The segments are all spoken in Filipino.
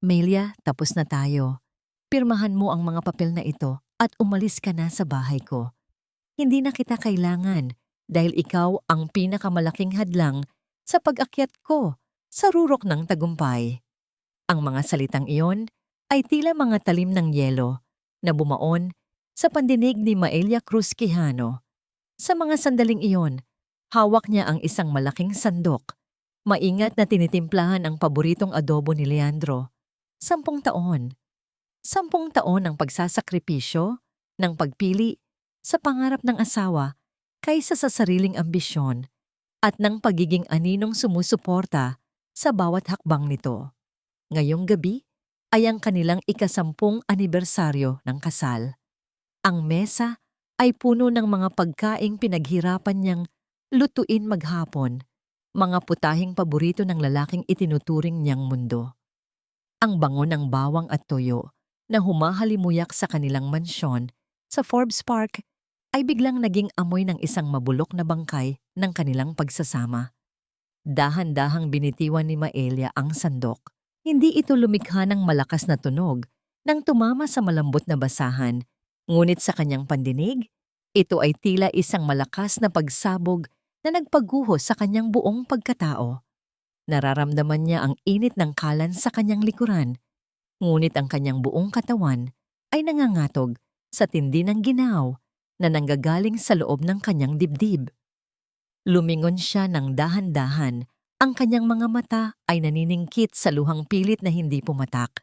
Melia, tapos na tayo. Pirmahan mo ang mga papel na ito at umalis ka na sa bahay ko. Hindi na kita kailangan dahil ikaw ang pinakamalaking hadlang sa pag-akyat ko sa rurok ng tagumpay. Ang mga salitang iyon ay tila mga talim ng yelo na bumaon sa pandinig ni Maelia Cruz Quijano. Sa mga sandaling iyon, hawak niya ang isang malaking sandok. Maingat na tinitimplahan ang paboritong adobo ni Leandro. 10 taon. 10 taon ng pagsasakripisyo, ng pagpili sa pangarap ng asawa kaysa sa sariling ambisyon at ng pagiging aninong sumusuporta sa bawat hakbang nito. Ngayong gabi ay ang kanilang ika-10 anibersaryo ng kasal. Ang mesa ay puno ng mga pagkaing pinaghirapan niyang lutuin maghapon, mga putahing paborito ng lalaking itinuturing niyang mundo. Ang bango ng bawang at toyo na humahalimuyak sa kanilang mansyon sa Forbes Park ay biglang naging amoy ng isang mabulok na bangkay ng kanilang pagsasama. Dahan-dahang binitiwan ni Maelia ang sandok. Hindi ito lumikha ng malakas na tunog nang tumama sa malambot na basahan, ngunit sa kanyang pandinig, ito ay tila isang malakas na pagsabog na nagpaguho sa kanyang buong pagkatao. Nararamdaman niya ang init ng kalan sa kanyang likuran, ngunit ang kanyang buong katawan ay nangangatog sa tindi ng ginaw na nanggagaling sa loob ng kanyang dibdib. Lumingon siya ng dahan-dahan, ang kanyang mga mata ay naniningkit sa luhang pilit na hindi pumatak.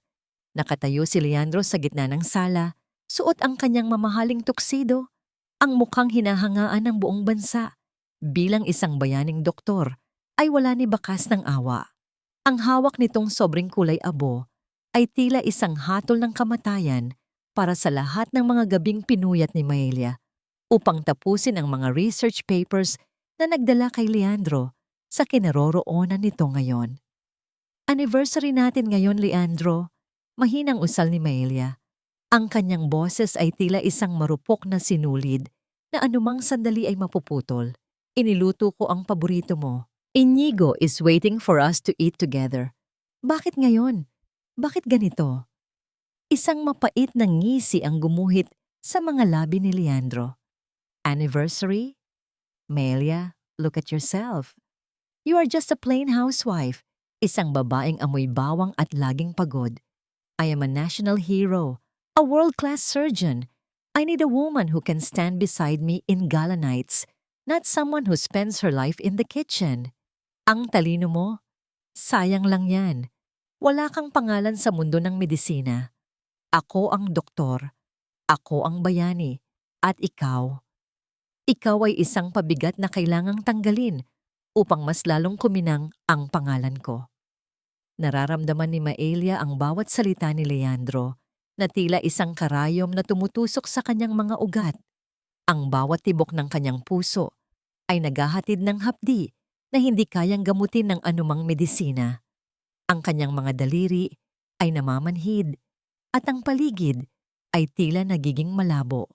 Nakatayo si Leandro sa gitna ng sala, suot ang kanyang mamahaling tuksido, ang mukhang hinahangaan ng buong bansa. Bilang isang bayaning doktor, ay wala ni bakas ng awa. Ang hawak nitong sobrang kulay abo ay tila isang hatol ng kamatayan para sa lahat ng mga gabing pinuyat ni Maelia upang tapusin ang mga research papers na nagdala kay Leandro sa kinaroroonan nito ngayon. Anniversary natin ngayon, Leandro. Mahinang usal ni Maelia. Ang kanyang boses ay tila isang marupok na sinulid na anumang sandali ay mapuputol. Iniluto ko ang paborito mo. Inigo is waiting for us to eat together. Bakit ngayon? Bakit ganito? Isang mapait na ngisi ang gumuhit sa mga labi ni Leandro. Anniversary? Melia, look at yourself. You are just a plain housewife, isang babaeng amoy bawang at laging pagod. I am a national hero, a world-class surgeon. I need a woman who can stand beside me in gala nights, not someone who spends her life in the kitchen. Ang talino mo? Sayang lang yan. Wala kang pangalan sa mundo ng medisina. Ako ang doktor, ako ang bayani, at ikaw. Ikaw ay isang pabigat na kailangang tanggalin upang mas lalong kuminang ang pangalan ko. Nararamdaman ni Maelia ang bawat salita ni Leandro na tila isang karayom na tumutusok sa kanyang mga ugat. Ang bawat tibok ng kanyang puso ay naghahatid ng hapdi na hindi kayang gamutin ng anumang medisina. Ang kanyang mga daliri ay namamanhid at ang paligid ay tila nagiging malabo.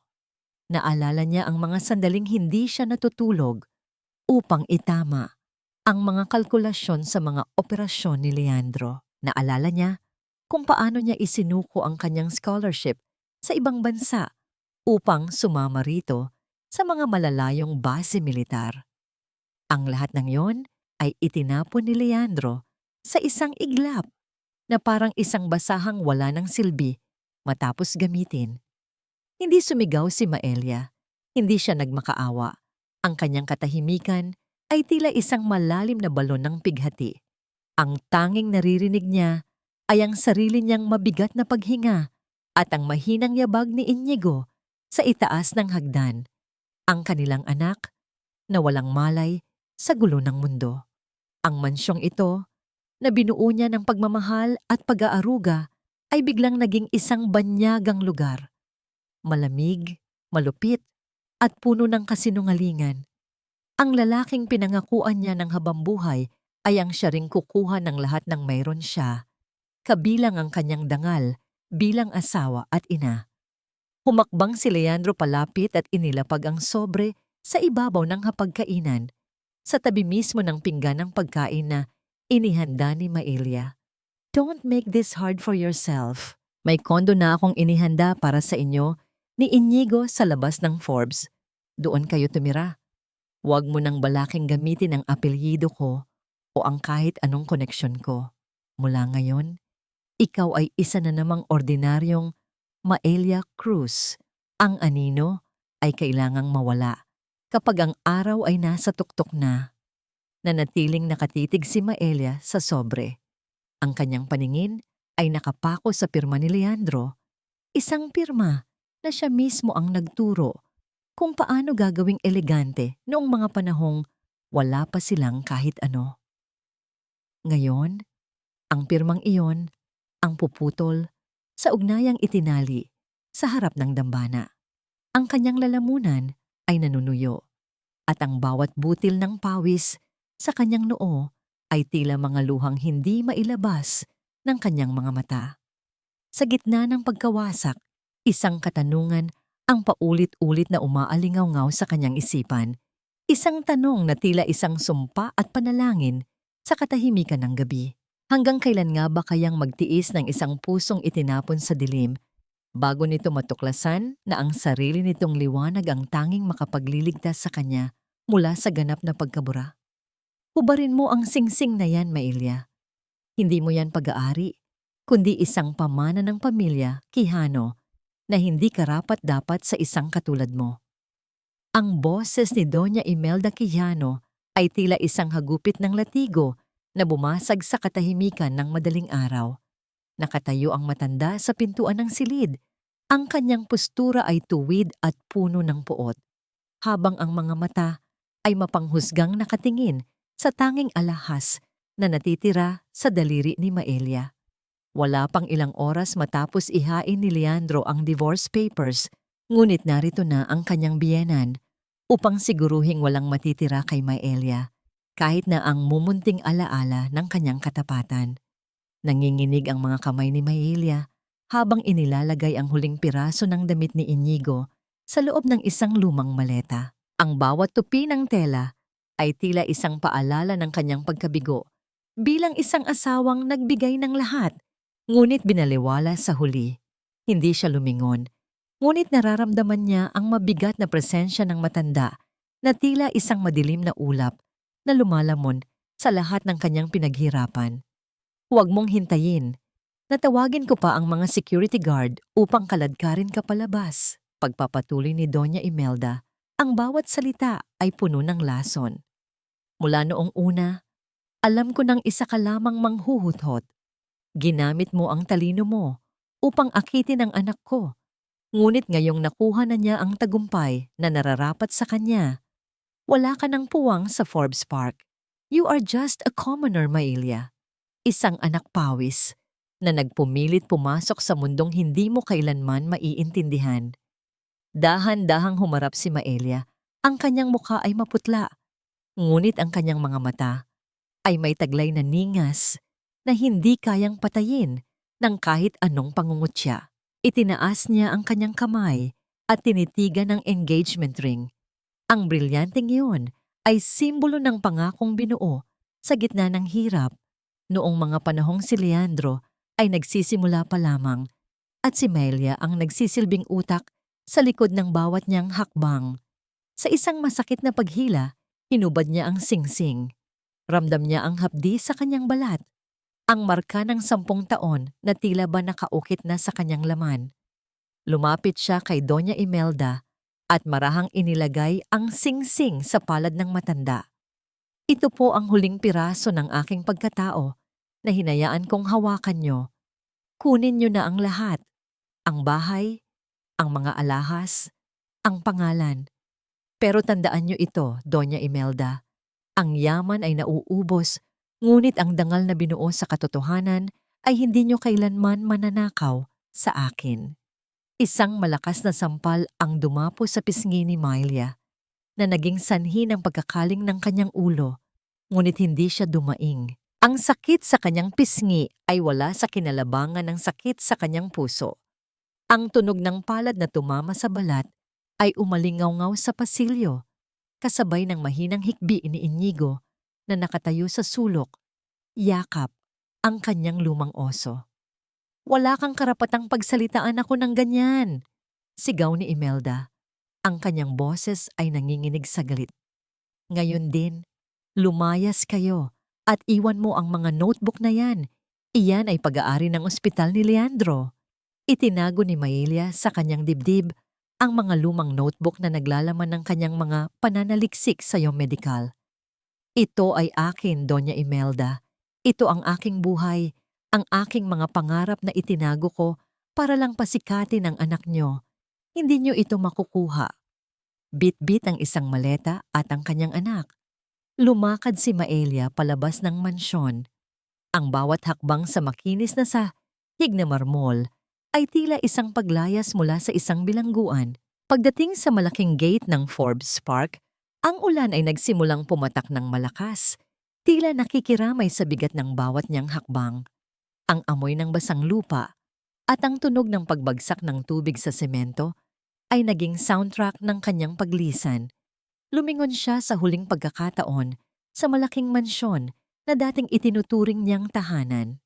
Naalala niya ang mga sandaling hindi siya natutulog upang itama ang mga kalkulasyon sa mga operasyon ni Leandro. Naalala niya kung paano niya isinuko ang kanyang scholarship sa ibang bansa upang sumama rito sa mga malalayong base militar. Ang lahat ng yon ay itinapon ni Leandro sa isang iglap na parang isang basahang wala ng silbi matapos gamitin. Hindi sumigaw si Maelia, hindi siya nagmakaawa. Ang kanyang katahimikan ay tila isang malalim na balon ng pighati. Ang tanging naririnig niya ay ang sarili niyang mabigat na paghinga at ang mahinang yabag ni Inigo sa itaas ng hagdan. Ang kanilang anak na walang malay sa gulo ng mundo. Ang mansyong ito, na binuo niya ng pagmamahal at pag-aaruga, ay biglang naging isang banyagang lugar. Malamig, malupit, at puno ng kasinungalingan. Ang lalaking pinangakuan niya ng habambuhay ay ang siya ring kukuha ng lahat ng mayroon siya, kabilang ang kanyang dangal bilang asawa at ina. Humakbang si Leandro palapit at inilapag ang sobre sa ibabaw ng hapagkainan, sa tabi mismo ng pinggan ng pagkain na inihanda ni Maelia. Don't make this hard for yourself. May kondo na akong inihanda para sa inyo ni Inigo sa labas ng Forbes. Doon kayo tumira. Huwag mo nang balaking gamitin ang apelyido ko o ang kahit anong koneksyon ko. Mula ngayon, ikaw ay isa na namang ordinaryong Maelia Cruz. Ang anino ay kailangang mawala kapag ang araw ay nasa tuktok na. Nanatiling nakatitig si Maelia sa sobre. Ang kanyang paningin ay nakapako sa pirma ni Leandro, isang pirma na siya mismo ang nagturo kung paano gagawing elegante noong mga panahong wala pa silang kahit ano. Ngayon, ang pirmang iyon ang puputol sa ugnayang itinali sa harap ng dambana. Ang kanyang lalamunan ay nanunuyo at ang bawat butil ng pawis sa kanyang noo ay tila mga luhang hindi mailabas ng kanyang mga mata. Sa gitna ng pagkawasak, isang katanungan ang paulit-ulit na umaalingaw-ngaw sa kanyang isipan. Isang tanong na tila isang sumpa at panalangin sa katahimikan ng gabi. Hanggang kailan nga ba kayang magtiis ng isang pusong itinapon sa dilim bago nito matuklasan na ang sarili nitong liwanag ang tanging makapagliligtas sa kanya mula sa ganap na pagkabura? Hubarin mo ang singsing na yan, Maelia. Hindi mo yan pag-aari, kundi isang pamana ng pamilya, Quijano, na hindi karapat-dapat sa isang katulad mo. Ang boses ni Doña Imelda Quijano ay tila isang hagupit ng latigo na bumasag sa katahimikan ng madaling araw. Nakatayo ang matanda sa pintuan ng silid. Ang kanyang postura ay tuwid at puno ng puot, habang ang mga mata ay mapanghusgang nakatingin sa tanging alahas na natitira sa daliri ni Maelia. Wala pang ilang oras matapos ihain ni Leandro ang divorce papers, ngunit narito na ang kanyang biyenan upang siguruhing walang matitira kay Maelia, kahit na ang mumunting alaala ng kanyang katapatan. Nanginginig ang mga kamay ni Maelia habang inilalagay ang huling piraso ng damit ni Inigo sa loob ng isang lumang maleta. Ang bawat tupi ng tela ay tila isang paalala ng kanyang pagkabigo bilang isang asawang nagbigay ng lahat, ngunit binaliwala sa huli. Hindi siya lumingon, ngunit nararamdaman niya ang mabigat na presensya ng matanda na tila isang madilim na ulap na lumalamon sa lahat ng kanyang pinaghirapan. Huwag mong hintayin. Natawagin ko pa ang mga security guard upang kaladkarin ka palabas. Pagpapatuloy ni Doña Imelda, ang bawat salita ay puno ng lason. Mula noong una, alam ko nang isa ka lamang manghuhuthot. Ginamit mo ang talino mo upang akitin ang anak ko. Ngunit ngayong nakuha na niya ang tagumpay na nararapat sa kanya, wala ka ng puwang sa Forbes Park. You are just a commoner, Maelia. Isang anak pawis na nagpumilit pumasok sa mundong hindi mo kailanman maiintindihan. Dahan-dahang humarap si Maelia. Ang kanyang mukha ay maputla, ngunit ang kanyang mga mata ay may taglay na ningas na hindi kayang patayin ng kahit anong pangungutya. Itinaas niya ang kanyang kamay at tinitigan ng engagement ring. Ang brilyanteng iyon ay simbolo ng pangakong binuo sa gitna ng hirap noong mga panahong si Leandro ay nagsisimula pa lamang at si Maelia ang nagsisilbing utak sa likod ng bawat niyang hakbang. Sa isang masakit na paghila, hinubad niya ang singsing. Ramdam niya ang hapdi sa kanyang balat, ang marka ng 10 taon na tila ba nakaukit na sa kanyang laman. Lumapit siya kay Doña Imelda at marahang inilagay ang singsing sa palad ng matanda. Ito po ang huling piraso ng aking pagkatao na hinayaan kong hawakan niyo. Kunin niyo na ang lahat, ang bahay, ang mga alahas, ang pangalan. Pero tandaan niyo ito, Doña Imelda. Ang yaman ay nauubos, ngunit ang dangal na binuo sa katotohanan ay hindi niyo kailanman mananakaw sa akin. Isang malakas na sampal ang dumapo sa pisngi ni Maelia, na naging sanhi ng pagkakaling ng kanyang ulo, ngunit hindi siya dumaing. Ang sakit sa kanyang pisngi ay wala sa kinalabangan ng sakit sa kanyang puso. Ang tunog ng palad na tumama sa balat ay umalingaw-ngaw sa pasilyo, kasabay ng mahinang hikbi ni Inigo na nakatayo sa sulok, yakap ang kanyang lumang oso. Wala kang karapatang pagsalitaan ako ng ganyan, sigaw ni Imelda. Ang kanyang boses ay nanginginig sa galit. Ngayon din, lumayas kayo at iwan mo ang mga notebook na yan. Iyan ay pag-aari ng ospital ni Leandro. Itinago ni Maelia sa kanyang dibdib ang mga lumang notebook na naglalaman ng kanyang mga pananaliksik sa medikal. Ito ay akin, Doña Imelda. Ito ang aking buhay, ang aking mga pangarap na itinago ko para lang pasikatin ang anak nyo. Hindi nyo ito makukuha. Bit-bit ang isang maleta at ang kanyang anak. Lumakad si Maelia palabas ng mansyon. Ang bawat hakbang sa makinis na sahig na marmol ay tila isang paglayas mula sa isang bilangguan. Pagdating sa malaking gate ng Forbes Park, ang ulan ay nagsimulang pumatak ng malakas. Tila nakikiramay sa bigat ng bawat niyang hakbang. Ang amoy ng basang lupa at ang tunog ng pagbagsak ng tubig sa semento ay naging soundtrack ng kanyang paglisan. Lumingon siya sa huling pagkakataon sa malaking mansyon na dating itinuturing niyang tahanan.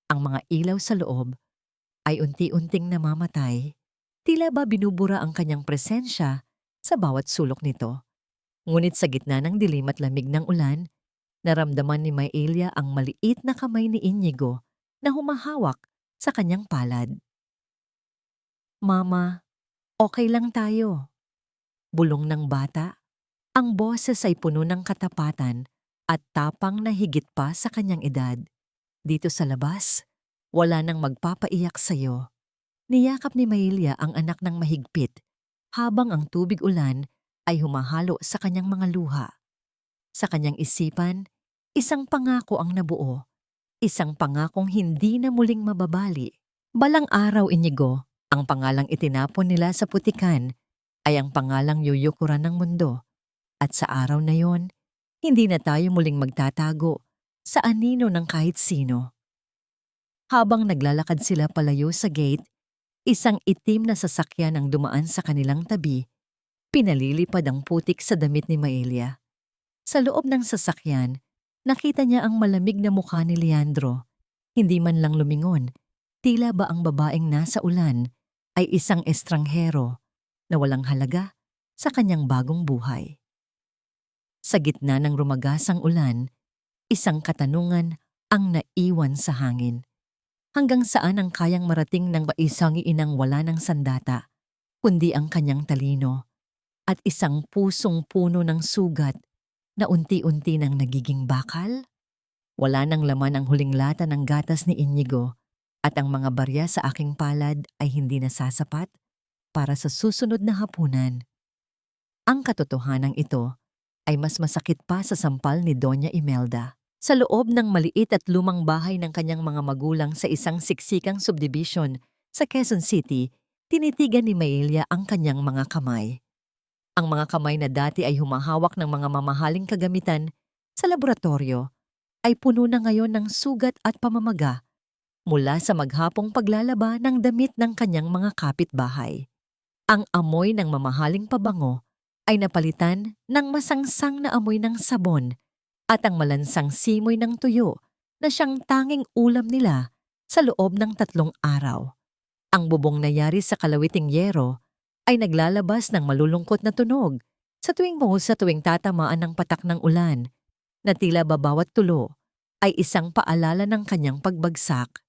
Ang mga ilaw sa loob ay unti-unting namamatay. Tila ba binubura ang kanyang presensya sa bawat sulok nito. Ngunit sa gitna ng dilim at lamig ng ulan, naramdaman ni Maelia ang maliit na kamay ni Inigo na humahawak sa kanyang palad. Mama, okay lang tayo. Bulong ng bata. Ang boses ay puno ng katapatan at tapang na higit pa sa kanyang edad. Dito sa labas, wala nang magpapaiyak sa'yo. Niyakap ni Maelia ang anak ng mahigpit habang ang tubig ulan ay humahalo sa kanyang mga luha. Sa kanyang isipan, isang pangako ang nabuo. Isang pangakong hindi na muling mababali. Balang araw, Inigo, ang pangalang itinapon nila sa putikan ay ang pangalang yuyukuran ng mundo. At sa araw na yon, hindi na tayo muling magtatago sa anino ng kahit sino. Habang naglalakad sila palayo sa gate, isang itim na sasakyan ang dumaan sa kanilang tabi. Pinalilipad ang putik sa damit ni Maelia. Sa loob ng sasakyan, nakita niya ang malamig na mukha ni Leandro. Hindi man lang lumingon, tila ba ang babaeng nasa ulan ay isang estranghero na walang halaga sa kanyang bagong buhay. Sa gitna ng rumagasang ulan, isang katanungan ang naiwan sa hangin. Hanggang saan ang kayang marating ng isang inang wala ng sandata, kundi ang kanyang talino at isang pusong puno ng sugat na unti-unti nang nagiging bakal? Wala nang laman ang huling lata ng gatas ni Inigo at ang mga barya sa aking palad ay hindi nasasapat para sa susunod na hapunan. Ang katotohanan ito ay mas masakit pa sa sampal ni Doña Imelda. Sa loob ng maliit at lumang bahay ng kanyang mga magulang sa isang siksikang subdivision sa Quezon City, tinitigan ni Maelia ang kanyang mga kamay. Ang mga kamay na dati ay humahawak ng mga mamahaling kagamitan sa laboratorio ay puno na ngayon ng sugat at pamamaga mula sa maghapong paglalaba ng damit ng kanyang mga kapitbahay. Ang amoy ng mamahaling pabango ay napalitan ng masangsang na amoy ng sabon at ang malansang simoy ng tuyo na siyang tanging ulam nila sa loob ng 3 araw. Ang bubong na yari sa kalawiting yero ay naglalabas ng malulungkot na tunog sa tuwing tatamaan ng patak ng ulan na tila ba bawat tulo ay isang paalala ng kanyang pagbagsak.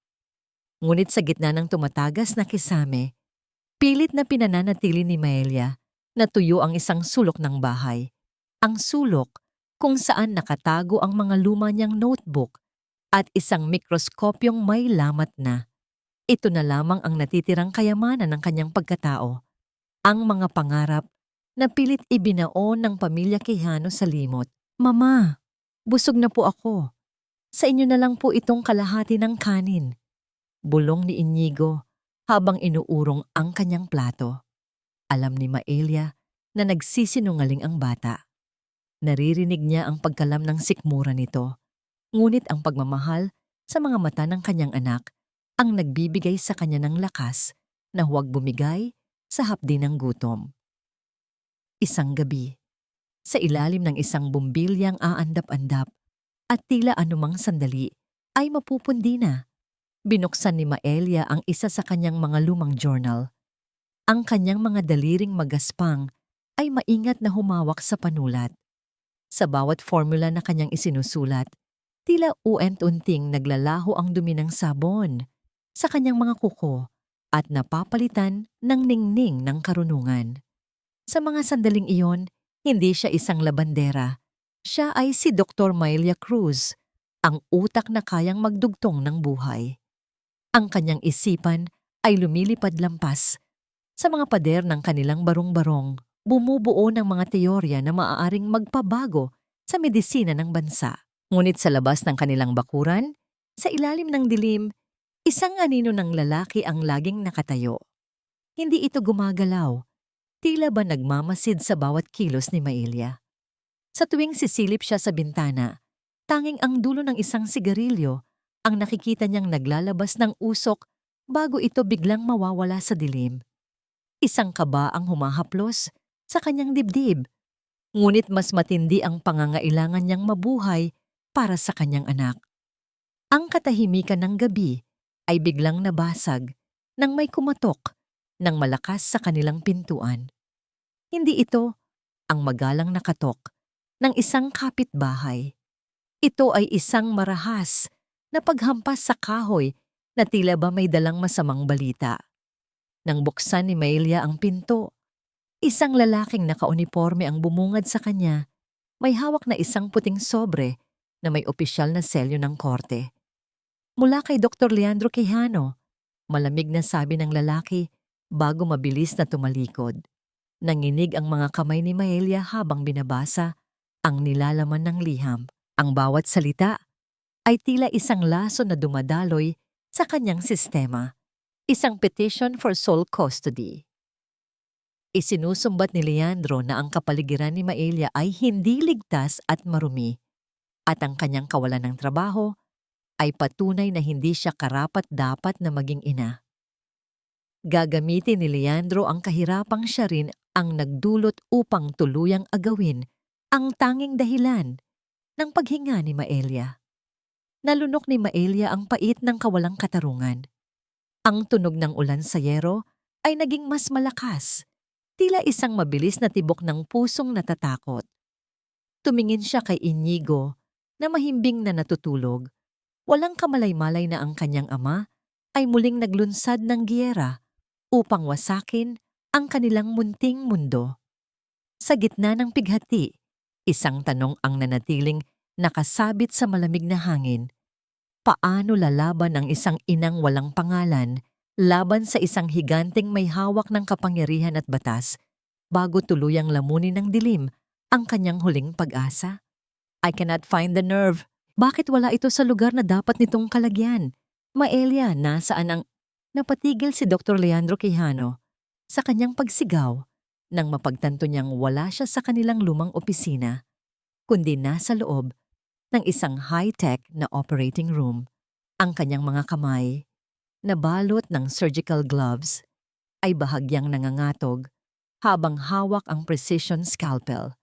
Ngunit sa gitna ng tumatagas na kisame, pilit na pinananatili ni Maelia na tuyo ang isang sulok ng bahay. Ang sulok kung saan nakatago ang mga luma niyang notebook at isang mikroskopyong may lamat na. Ito na lamang ang natitirang kayamanan ng kanyang pagkatao. Ang mga pangarap na pilit ibinaon ng pamilya Quijano sa limot. Mama, busog na po ako. Sa inyo na lang po itong kalahati ng kanin. Bulong ni Inigo habang inuurong ang kanyang plato. Alam ni Maelia na nagsisinungaling ang bata. Naririnig niya ang pagkalam ng sikmura nito. Ngunit ang pagmamahal sa mga mata ng kanyang anak ang nagbibigay sa kanya ng lakas na huwag bumigay sa hapdi ng gutom. Isang gabi, sa ilalim ng isang bumbilyang aandap-andap at tila anumang sandali ay mapupundi na. Binuksan ni Maelia ang isa sa kanyang mga lumang journal. Ang kanyang mga daliring magaspang ay maingat na humawak sa panulat. Sa bawat formula na kanyang isinusulat, tila uent-unting naglalaho ang dumi ng sabon sa kanyang mga kuko at napapalitan ng ningning ng karunungan. Sa mga sandaling iyon, hindi siya isang labandera. Siya ay si Dr. Maelia Cruz, ang utak na kayang magdugtong ng buhay. Ang kanyang isipan ay lumilipad lampas sa mga pader ng kanilang barong-barong, bumubuo ng mga teorya na maaaring magpabago sa medisina ng bansa. Ngunit sa labas ng kanilang bakuran, sa ilalim ng dilim, isang anino ng lalaki ang laging nakatayo. Hindi ito gumagalaw, tila ba nagmamasid sa bawat kilos ni Maelia. Sa tuwing sisilip siya sa bintana, tanging ang dulo ng isang sigarilyo ang nakikita niyang naglalabas ng usok bago ito biglang mawawala sa dilim. Isang kaba ang humahaplos sa kanyang dibdib, ngunit mas matindi ang pangangailangan niyang mabuhay para sa kanyang anak. Ang katahimikan ng gabi ay biglang nabasag nang may kumatok ng malakas sa kanilang pintuan. Hindi ito ang magalang na katok ng isang kapitbahay. Ito ay isang marahas na paghampas sa kahoy na tila ba may dalang masamang balita. Nang buksan ni Maelia ang pinto, isang lalaking nakauniporme ang bumungad sa kanya. May hawak na isang puting sobre na may opisyal na selyo ng korte. Mula kay Dr. Leandro Quijano, malamig na sabi ng lalaki bago mabilis na tumalikod. Nanginig ang mga kamay ni Maelia habang binabasa ang nilalaman ng liham. Ang bawat salita ay tila isang laso na dumadaloy sa kanyang sistema. Isang petition for sole custody. Isinusumbat ni Leandro na ang kapaligiran ni Maelia ay hindi ligtas at marumi, at ang kanyang kawalan ng trabaho ay patunay na hindi siya karapat-dapat na maging ina. Gagamitin ni Leandro ang kahirapang siya rin ang nagdulot upang tuluyang agawin ang tanging dahilan ng paghinga ni Maelia. Nalunok ni Maelia ang pait ng kawalang katarungan. Ang tunog ng ulan sa yero ay naging mas malakas, tila isang mabilis na tibok ng pusong natatakot. Tumingin siya kay Inigo na mahimbing na natutulog. Walang kamalay-malay na ang kanyang ama ay muling naglunsad ng giyera upang wasakin ang kanilang munting mundo. Sa gitna ng pighati, isang tanong ang nanatiling nakasabit sa malamig na hangin. Paano lalaban ang isang inang walang pangalan laban sa isang higanteng may hawak ng kapangyarihan at batas bago tuluyang lamunin ng dilim ang kanyang huling pag-asa? I cannot find the nerve. Bakit wala ito sa lugar na dapat nitong kalagyan? Maelia, nasaan ang... Napatigil si Dr. Leandro Quijano sa kanyang pagsigaw nang mapagtanto niyang wala siya sa kanilang lumang opisina, kundi nasa loob ng isang high-tech na operating room. Ang kanyang mga kamay, na balot ng surgical gloves, ay bahagyang nangangatog habang hawak ang precision scalpel.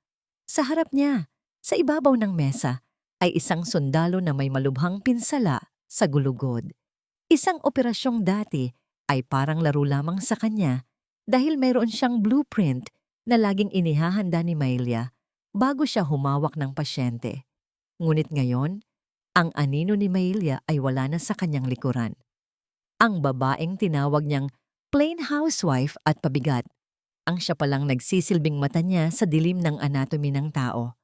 Sa harap niya, sa ibabaw ng mesa, ay isang sundalo na may malubhang pinsala sa gulugod. Isang operasyong dati ay parang laro lamang sa kanya dahil mayroon siyang blueprint na laging inihahanda ni Maelia bago siya humawak ng pasyente. Ngunit ngayon, ang anino ni Maelia ay wala na sa kanyang likuran. Ang babaeng tinawag niyang plain housewife at pabigat, ang siya palang nagsisilbing mata niya sa dilim ng anatomy ng tao.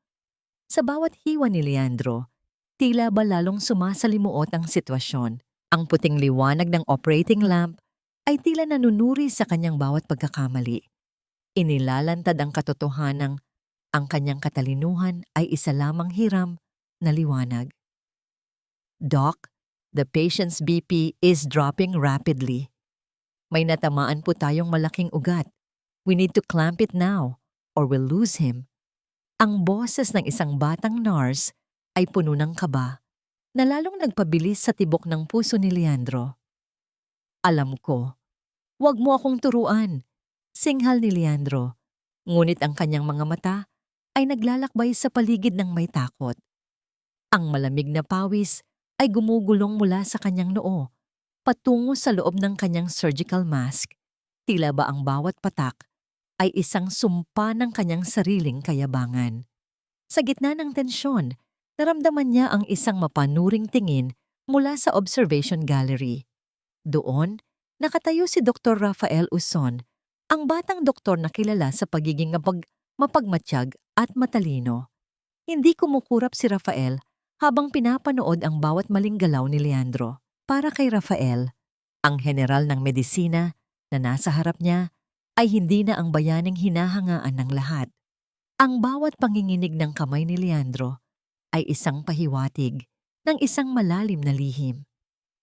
Sa bawat hiwa ni Leandro, tila ba lalong sumasalimuot ang sitwasyon. Ang puting liwanag ng operating lamp ay tila nanunuri sa kanyang bawat pagkakamali. Inilalantad ang katotohanang ang kanyang katalinuhan ay isa lamang hiram na liwanag. Doc, the patient's BP is dropping rapidly. May natamaan po tayong malaking ugat. We need to clamp it now or we'll lose him. Ang boses ng isang batang nurse ay puno ng kaba na lalong nagpabilis sa tibok ng puso ni Leandro. Alam ko, wag mo akong turuan, singhal ni Leandro. Ngunit ang kanyang mga mata ay naglalakbay sa paligid ng may takot. Ang malamig na pawis ay gumugulong mula sa kanyang noo, patungo sa loob ng kanyang surgical mask. Tila ba ang bawat patak ay isang sumpa ng kanyang sariling kayabangan. Sa gitna ng tensyon, naramdaman niya ang isang mapanuring tingin mula sa observation gallery. Doon, nakatayo si Dr. Rafael Uson, ang batang doktor na kilala sa pagiging mapagmatsyag at matalino. Hindi kumukurap si Rafael habang pinapanood ang bawat maling galaw ni Leandro. Para kay Rafael, ang general ng medisina na nasa harap niya ay hindi na ang bayaning hinahangaan ng lahat. Ang bawat panginginig ng kamay ni Leandro ay isang pahiwatig ng isang malalim na lihim.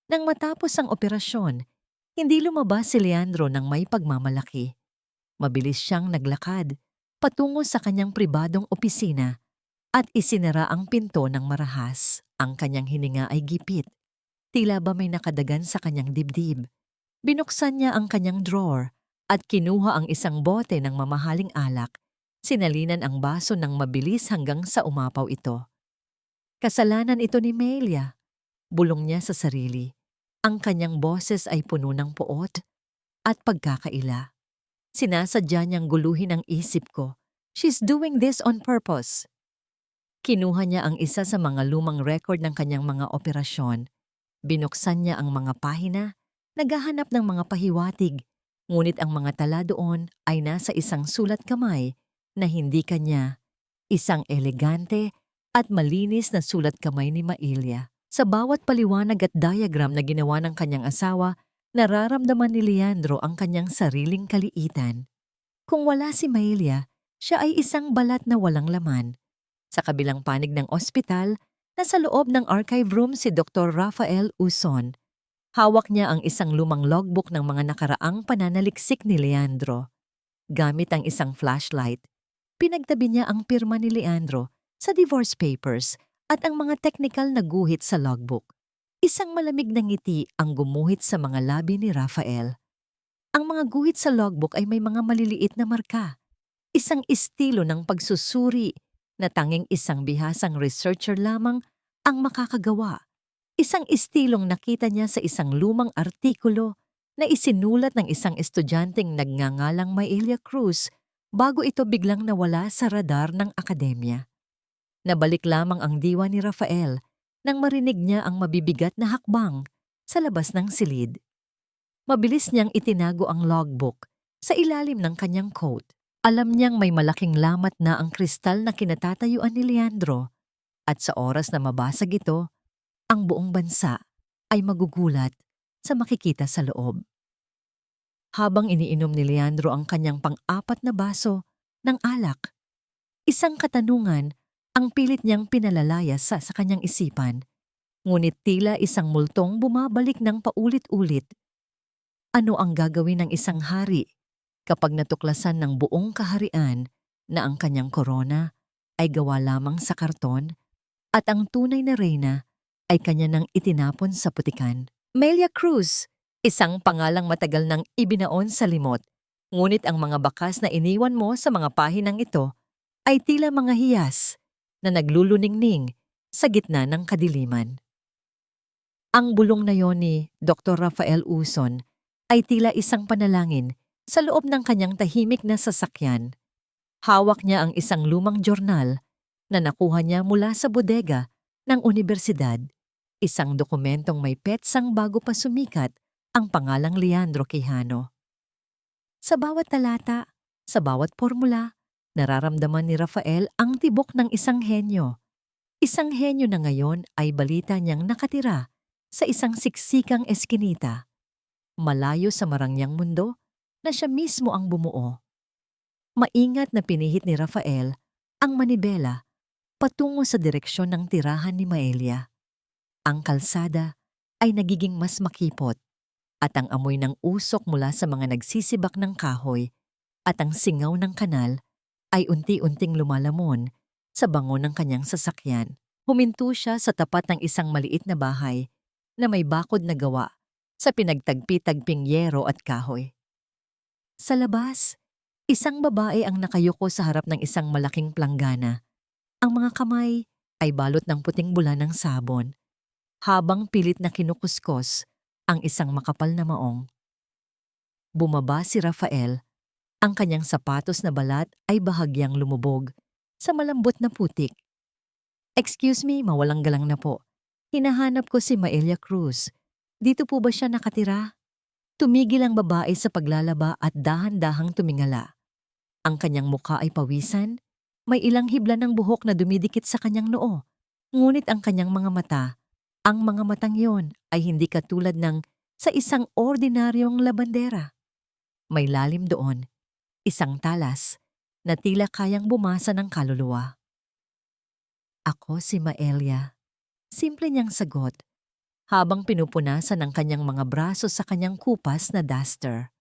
Nang matapos ang operasyon, hindi lumabas si Leandro ng may pagmamalaki. Mabilis siyang naglakad patungo sa kanyang pribadong opisina at isinara ang pinto ng marahas. Ang kanyang hininga ay gipit. Tila ba may nakadagan sa kanyang dibdib. Binuksan niya ang kanyang drawer at kinuha ang isang bote ng mamahaling alak. Sinalinan ang baso ng mabilis hanggang sa umapaw ito. Kasalanan ito ni Melia, bulong niya sa sarili. Ang kanyang boses ay puno ng poot at pagkakaila. Sinasadya niyang guluhin ang isip ko. She's doing this on purpose. Kinuha niya ang isa sa mga lumang record ng kanyang mga operasyon. Binuksan niya ang mga pahina, naghahanap ng mga pahiwatig, ngunit ang mga tala doon ay nasa isang sulat kamay na hindi kanya, isang elegante at malinis na sulat kamay ni Maelia. Sa bawat paliwanag at diagram na ginawa ng kanyang asawa, nararamdaman ni Leandro ang kanyang sariling kaliitan. Kung wala si Maelia, siya ay isang balat na walang laman. Sa kabilang panig ng ospital, nasa loob ng archive room si Dr. Rafael Uson. Hawak niya ang isang lumang logbook ng mga nakaraang pananaliksik ni Leandro. Gamit ang isang flashlight, pinagtabi niya ang pirma ni Leandro sa divorce papers at ang mga technical na guhit sa logbook. Isang malamig na ngiti ang gumuhit sa mga labi ni Rafael. Ang mga guhit sa logbook ay may mga maliliit na marka. Isang estilo ng pagsusuri na tanging isang bihasang researcher lamang ang makakagawa. Isang estilong nakita niya sa isang lumang artikulo na isinulat ng isang estudyanteng nagngangalang Maelia Cruz bago ito biglang nawala sa radar ng akademya. Nabalik lamang ang diwa ni Rafael nang marinig niya ang mabibigat na hakbang sa labas ng silid. Mabilis niyang itinago ang logbook sa ilalim ng kanyang coat. Alam niyang may malaking lamat na ang kristal na kinatatayuan ni Leandro at sa oras na mabasag ito, ang buong bansa ay magugulat sa makikita sa loob. Habang iniinom ni Leandro ang kanyang pang-apat na baso ng alak, isang katanungan ang pilit niyang pinalalayas sa kanyang isipan, ngunit tila isang multong bumabalik ng paulit-ulit. Ano ang gagawin ng isang hari kapag natuklasan ng buong kaharian na ang kanyang korona ay gawa lamang sa karton at ang tunay na reyna ay kanya nang itinapon sa putikan? Maelia Cruz, isang pangalang matagal nang ibinaon sa limot, ngunit ang mga bakas na iniwan mo sa mga pahinang ito ay tila mga hiyas na nagluluningning sa gitna ng kadiliman. Ang bulong na yon ni Dr. Rafael Uson ay tila isang panalangin sa loob ng kanyang tahimik na sasakyan. Hawak niya ang isang lumang journal na nakuha niya mula sa bodega ng universidad, isang dokumentong may petsang bago pa sumikat ang pangalang Leandro Quijano. Sa bawat talata, sa bawat formula, nararamdaman ni Rafael ang tibok ng isang henyo. Isang henyo na ngayon ay balita niyang nakatira sa isang siksikang eskinita, malayo sa marangyang mundo na siya mismo ang bumuo. Maingat na pinihit ni Rafael ang manibela patungo sa direksyon ng tirahan ni Maelia. Ang kalsada ay nagiging mas makipot at ang amoy ng usok mula sa mga nagsisibak ng kahoy at ang singaw ng kanal ay unti-unting lumalamon sa bango ng kanyang sasakyan. Huminto siya sa tapat ng isang maliit na bahay na may bakod na gawa sa pinagtagpi-tagping yero at kahoy. Sa labas, isang babae ang nakayuko sa harap ng isang malaking planggana. Ang mga kamay ay balot ng puting bula ng sabon. habang pilit na kinukuskos ang isang makapal na maong. Bumaba si Rafael, ang kanyang sapatos na balat ay bahagyang lumubog sa malambot na putik. "Excuse me, mawalang galang na po. Hinahanap ko si Maelia Cruz. Dito po ba siya nakatira?" Tumigil ang babae sa paglalaba at dahan-dahang tumingala. Ang kanyang muka ay pawisan, may ilang hibla ng buhok na dumidikit sa kanyang noo. Ngunit ang kanyang mga mata, ang mga matang yon ay hindi katulad ng sa isang ordinaryong labandera. May lalim doon, isang talas, na tila kayang bumasa ng kaluluwa. "Ako si Maelia." Simple niyang sagot, habang pinupunasan ng kanyang mga braso sa kanyang kupas na duster.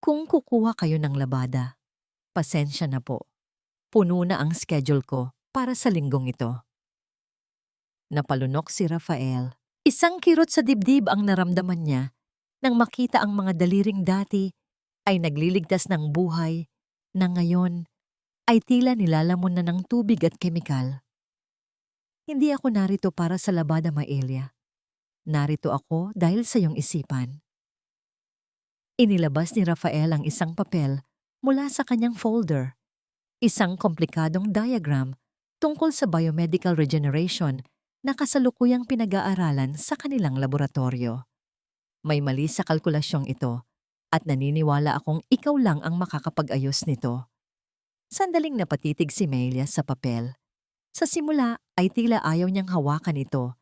"Kung kukuha kayo ng labada, pasensya na po. Puno na ang schedule ko para sa linggong ito." Napalunok si Rafael. Isang kirot sa dibdib ang naramdaman niya nang makita ang mga daliring dati ay nagliligtas ng buhay na ngayon ay tila nilalamon na ng tubig at kemikal. "Hindi ako narito para sa labada, Maelia. Narito ako dahil sa iyong isipan." Inilabas ni Rafael ang isang papel mula sa kanyang folder. Isang komplikadong diagram tungkol sa biomedical regeneration na kasalukuyang pinag-aaralan sa kanilang laboratorio. May mali sa kalkulasyong ito at naniniwala akong ikaw lang ang makakapag-ayos nito. Sandaling napatitig si Maelia sa papel. Sa simula ay tila ayaw niyang hawakan ito.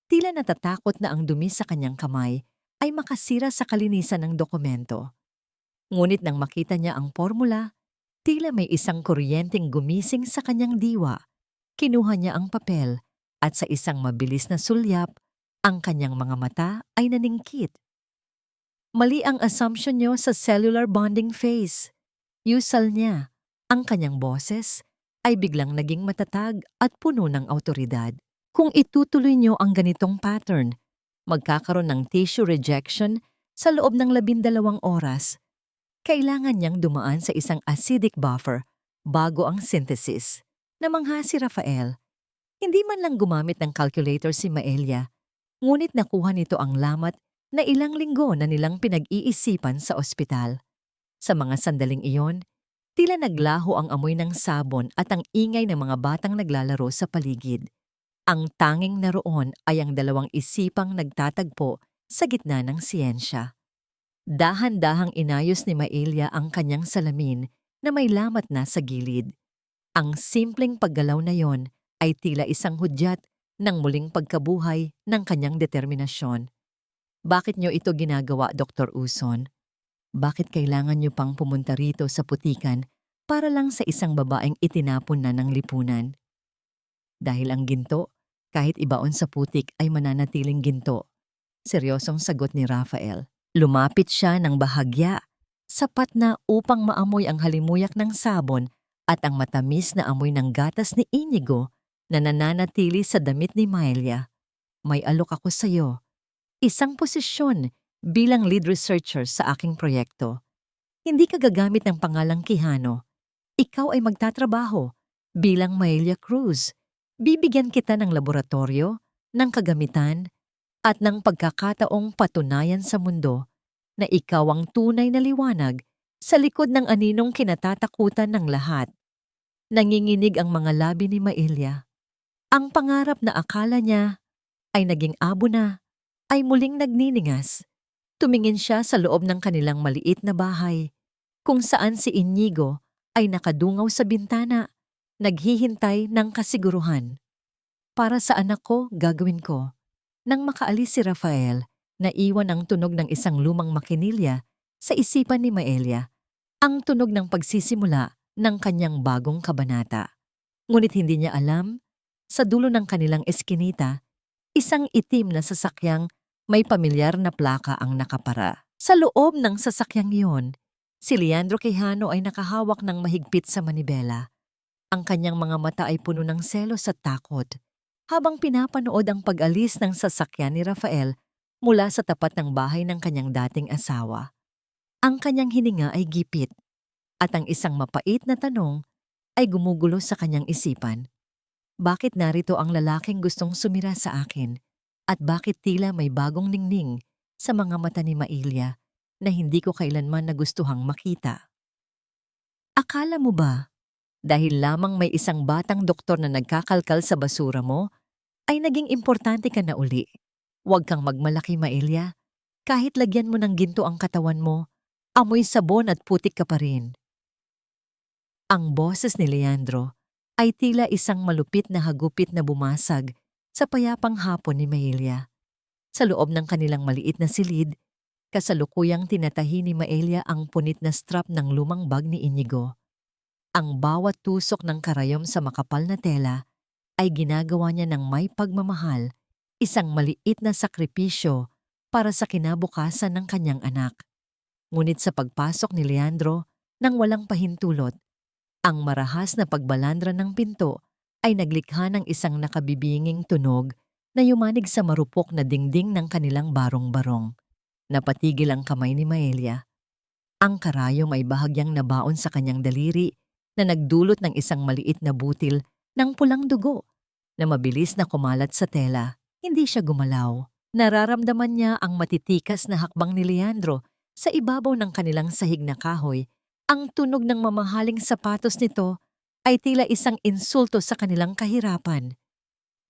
Tila natatakot na ang dumi sa kanyang kamay ay makasira sa kalinisan ng dokumento. Ngunit nang makita niya ang formula, tila may isang kuryenteng gumising sa kanyang diwa. Kinuha niya ang papel at sa isang mabilis na sulyap, ang kanyang mga mata ay naningkit. Mali ang assumption niyo sa cellular bonding phase. Yusal niya. Ang kanyang boses ay biglang naging matatag at puno ng awtoridad. Kung itutuloy niyo ang ganitong pattern, magkakaroon ng tissue rejection sa loob ng 12 oras. Kailangan niyang dumaan sa isang acidic buffer bago ang synthesis. Namangha si Rafael. Hindi man lang gumamit ng calculator si Maelia, ngunit nakuha nito ang lamat na ilang linggo na nilang pinag-iisipan sa ospital. Sa mga sandaling iyon, tila naglaho ang amoy ng sabon at ang ingay ng mga batang naglalaro sa paligid. Ang tanging naroon ay ang dalawang isipang nagtatagpo sa gitna ng siyensya. Dahan-dahang inayos ni Maelia ang kanyang salamin na may lamat na sa gilid. Ang simpleng paggalaw na yon ay tila isang hudyat ng muling pagkabuhay ng kanyang determinasyon. "Bakit niyo ito ginagawa, Dr. Uson? Bakit kailangan niyo pang pumunta rito sa putikan para lang sa isang babaeng itinapon na ng lipunan?" "Dahil ang ginto, kahit ibaon sa putik ay mananatiling ginto." Seryosong sagot ni Rafael. Lumapit siya ng bahagya, sapat na upang maamoy ang halimuyak ng sabon at ang matamis na amoy ng gatas ni Inigo na nananatili sa damit ni Maelia. "May alok ako sa iyo. Isang posisyon bilang lead researcher sa aking proyekto. Hindi ka gagamit ng pangalang Quijano. Ikaw ay magtatrabaho bilang Maelia Cruz. Bibigyan kita ng laboratorio, ng kagamitan, at ng pagkakataong patunayan sa mundo na ikaw ang tunay na liwanag sa likod ng aninong kinatatakutan ng lahat." Nanginginig ang mga labi ni Maelia. Ang pangarap na akala niya ay naging abo na ay muling nagniningas. Tumingin siya sa loob ng kanilang maliit na bahay, kung saan si Inigo ay nakadungaw sa bintana, naghihintay ng kasiguruhan. "Para sa anak ko, gagawin ko." Nang makaalis si Rafael, naiwan ang tunog ng isang lumang makinilya sa isipan ni Maelia, ang tunog ng pagsisimula ng kanyang bagong kabanata. Ngunit hindi niya alam, sa dulo ng kanilang eskinita, isang itim na sasakyang may pamilyar na plaka ang nakapara. Sa loob ng sasakyang iyon, si Leandro Quijano ay nakahawak ng mahigpit sa manibela. Ang kanyang mga mata ay puno ng selos at takot, habang pinapanood ang pag-alis ng sasakyan ni Rafael mula sa tapat ng bahay ng kanyang dating asawa. Ang kanyang hininga ay gipit, at ang isang mapait na tanong ay gumugulo sa kanyang isipan. Bakit narito ang lalaking gustong sumira sa akin? At bakit tila may bagong ningning sa mga mata ni Mailya na hindi ko kailanman nagustuhang makita. Akala mo ba, dahil lamang may isang batang doktor na nagkakalkal sa basura mo, ay naging importante ka na uli? Huwag kang magmalaki, Mailya. Kahit lagyan mo ng ginto ang katawan mo, amoy sabon at putik ka pa rin. Ang boses ni Leandro ay tila isang malupit na hagupit na bumasag sa payapang hapon ni Mailya. Sa loob ng kanilang maliit na silid, kasalukuyang tinatahi ni Mailya ang punit na strap ng lumang bag ni Inigo. Ang bawat tusok ng karayom sa makapal na tela ay ginagawa niya ng may pagmamahal, isang maliit na sakripisyo para sa kinabukasan ng kanyang anak. Ngunit sa pagpasok ni Leandro nang walang pahintulot, ang marahas na pagbalandra ng pinto ay naglikha ng isang nakabibinging tunog na yumanig sa marupok na dingding ng kanilang barong-barong. Napatigil ang kamay ni Mailya. Ang karayom ay bahagyang nabaon sa kanyang daliri na nagdulot ng isang maliit na butil ng pulang dugo na mabilis na kumalat sa tela. Hindi siya gumalaw. Nararamdaman niya ang matitikas na hakbang ni Leandro sa ibabaw ng kanilang sahig na kahoy. Ang tunog ng mamahaling sapatos nito ay tila isang insulto sa kanilang kahirapan.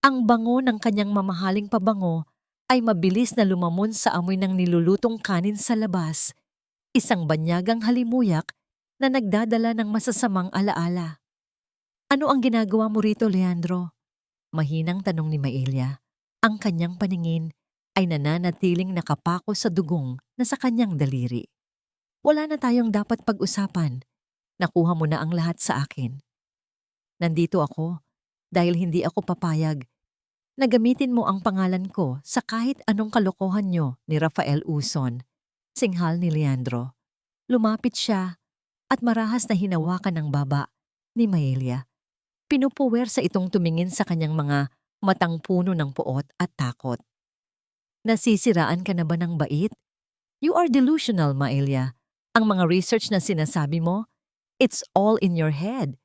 Ang bango ng kanyang mamahaling pabango ay mabilis na lumamon sa amoy ng nilulutong kanin sa labas, isang banyagang halimuyak na nagdadala ng masasamang alaala. Ano ang ginagawa mo rito, Leandro? Mahinang tanong ni Mailya. Ang kanyang paningin ay nananatiling nakapako sa dugong na sa kanyang daliri. Wala na tayong dapat pag-usapan. Nakuha mo na ang lahat sa akin. Nandito ako dahil hindi ako papayag na gamitin mo ang pangalan ko sa kahit anong kalokohan nyo ni Rafael Uson. Singhal ni Leandro. Lumapit siya at marahas na hinawakan ng baba ni Mailya. Pinupuwersa itong tumingin sa kanyang mga matang puno ng puot at takot. Nasisiraan ka na ba ng bait? You are delusional, Mailya. Ang mga research na sinasabi mo, it's all in your head.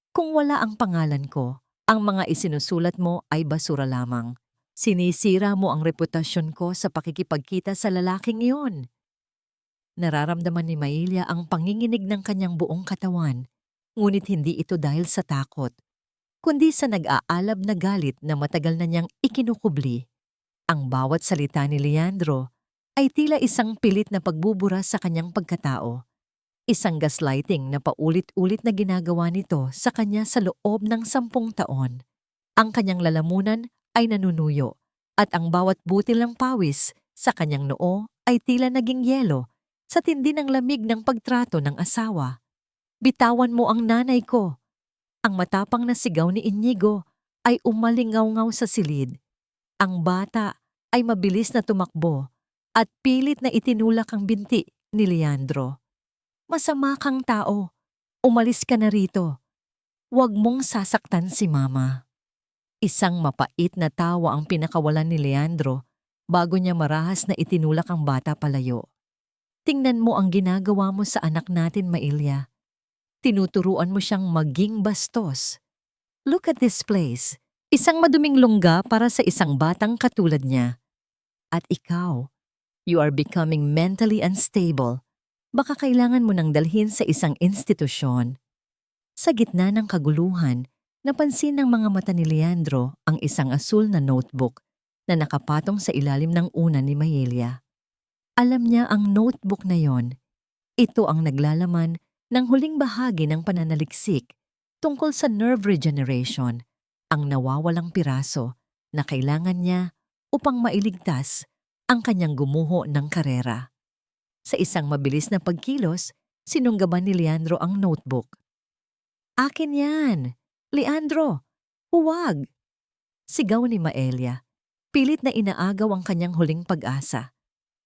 Kung wala ang pangalan ko, ang mga isinusulat mo ay basura lamang. Sinisira mo ang reputasyon ko sa pakikipagkita sa lalaking iyon. Nararamdaman ni Mailya ang panginginig ng kanyang buong katawan, ngunit hindi ito dahil sa takot, kundi sa nag-aalab na galit na matagal na niyang ikinukubli. Ang bawat salita ni Leandro ay tila isang pilit na pagbubura sa kanyang pagkatao, isang gaslighting na paulit-ulit na ginagawa nito sa kanya sa loob ng 10 taon. Ang kanyang lalamunan ay nanunuyo at ang bawat butil ng pawis sa kanyang noo ay tila naging yelo sa tindi ng lamig ng pagtrato ng asawa. Bitawan mo ang nanay ko. Ang matapang na sigaw ni Inigo ay umalingaw-ngaw sa silid. Ang bata ay mabilis na tumakbo at pilit na itinulak ang binti ni Leandro. Masama kang tao. Umalis ka na rito. Huwag mong sasaktan si Mama. Isang mapait na tawa ang pinakawalan ni Leandro bago niya marahas na itinulak ang bata palayo. Tingnan mo ang ginagawa mo sa anak natin, Mailya. Tinuturuan mo siyang maging bastos. Look at this place. Isang maduming lungga para sa isang batang katulad niya. At ikaw, you are becoming mentally unstable. Baka kailangan mo nang dalhin sa isang institusyon. Sa gitna ng kaguluhan, napansin ng mga mata ni Leandro ang isang asul na notebook na nakapatong sa ilalim ng una ni Mailya. Alam niya ang notebook na yon. Ito ang naglalaman ng huling bahagi ng pananaliksik tungkol sa nerve regeneration, ang nawawalang piraso na kailangan niya upang mailigtas ang kanyang gumuho ng karera. Sa isang mabilis na pagkilos, sinunggaban ni Leandro ang notebook. Akin yan! Leandro! Huwag! Sigaw ni Mailya. Pilit na inaagaw ang kanyang huling pag-asa.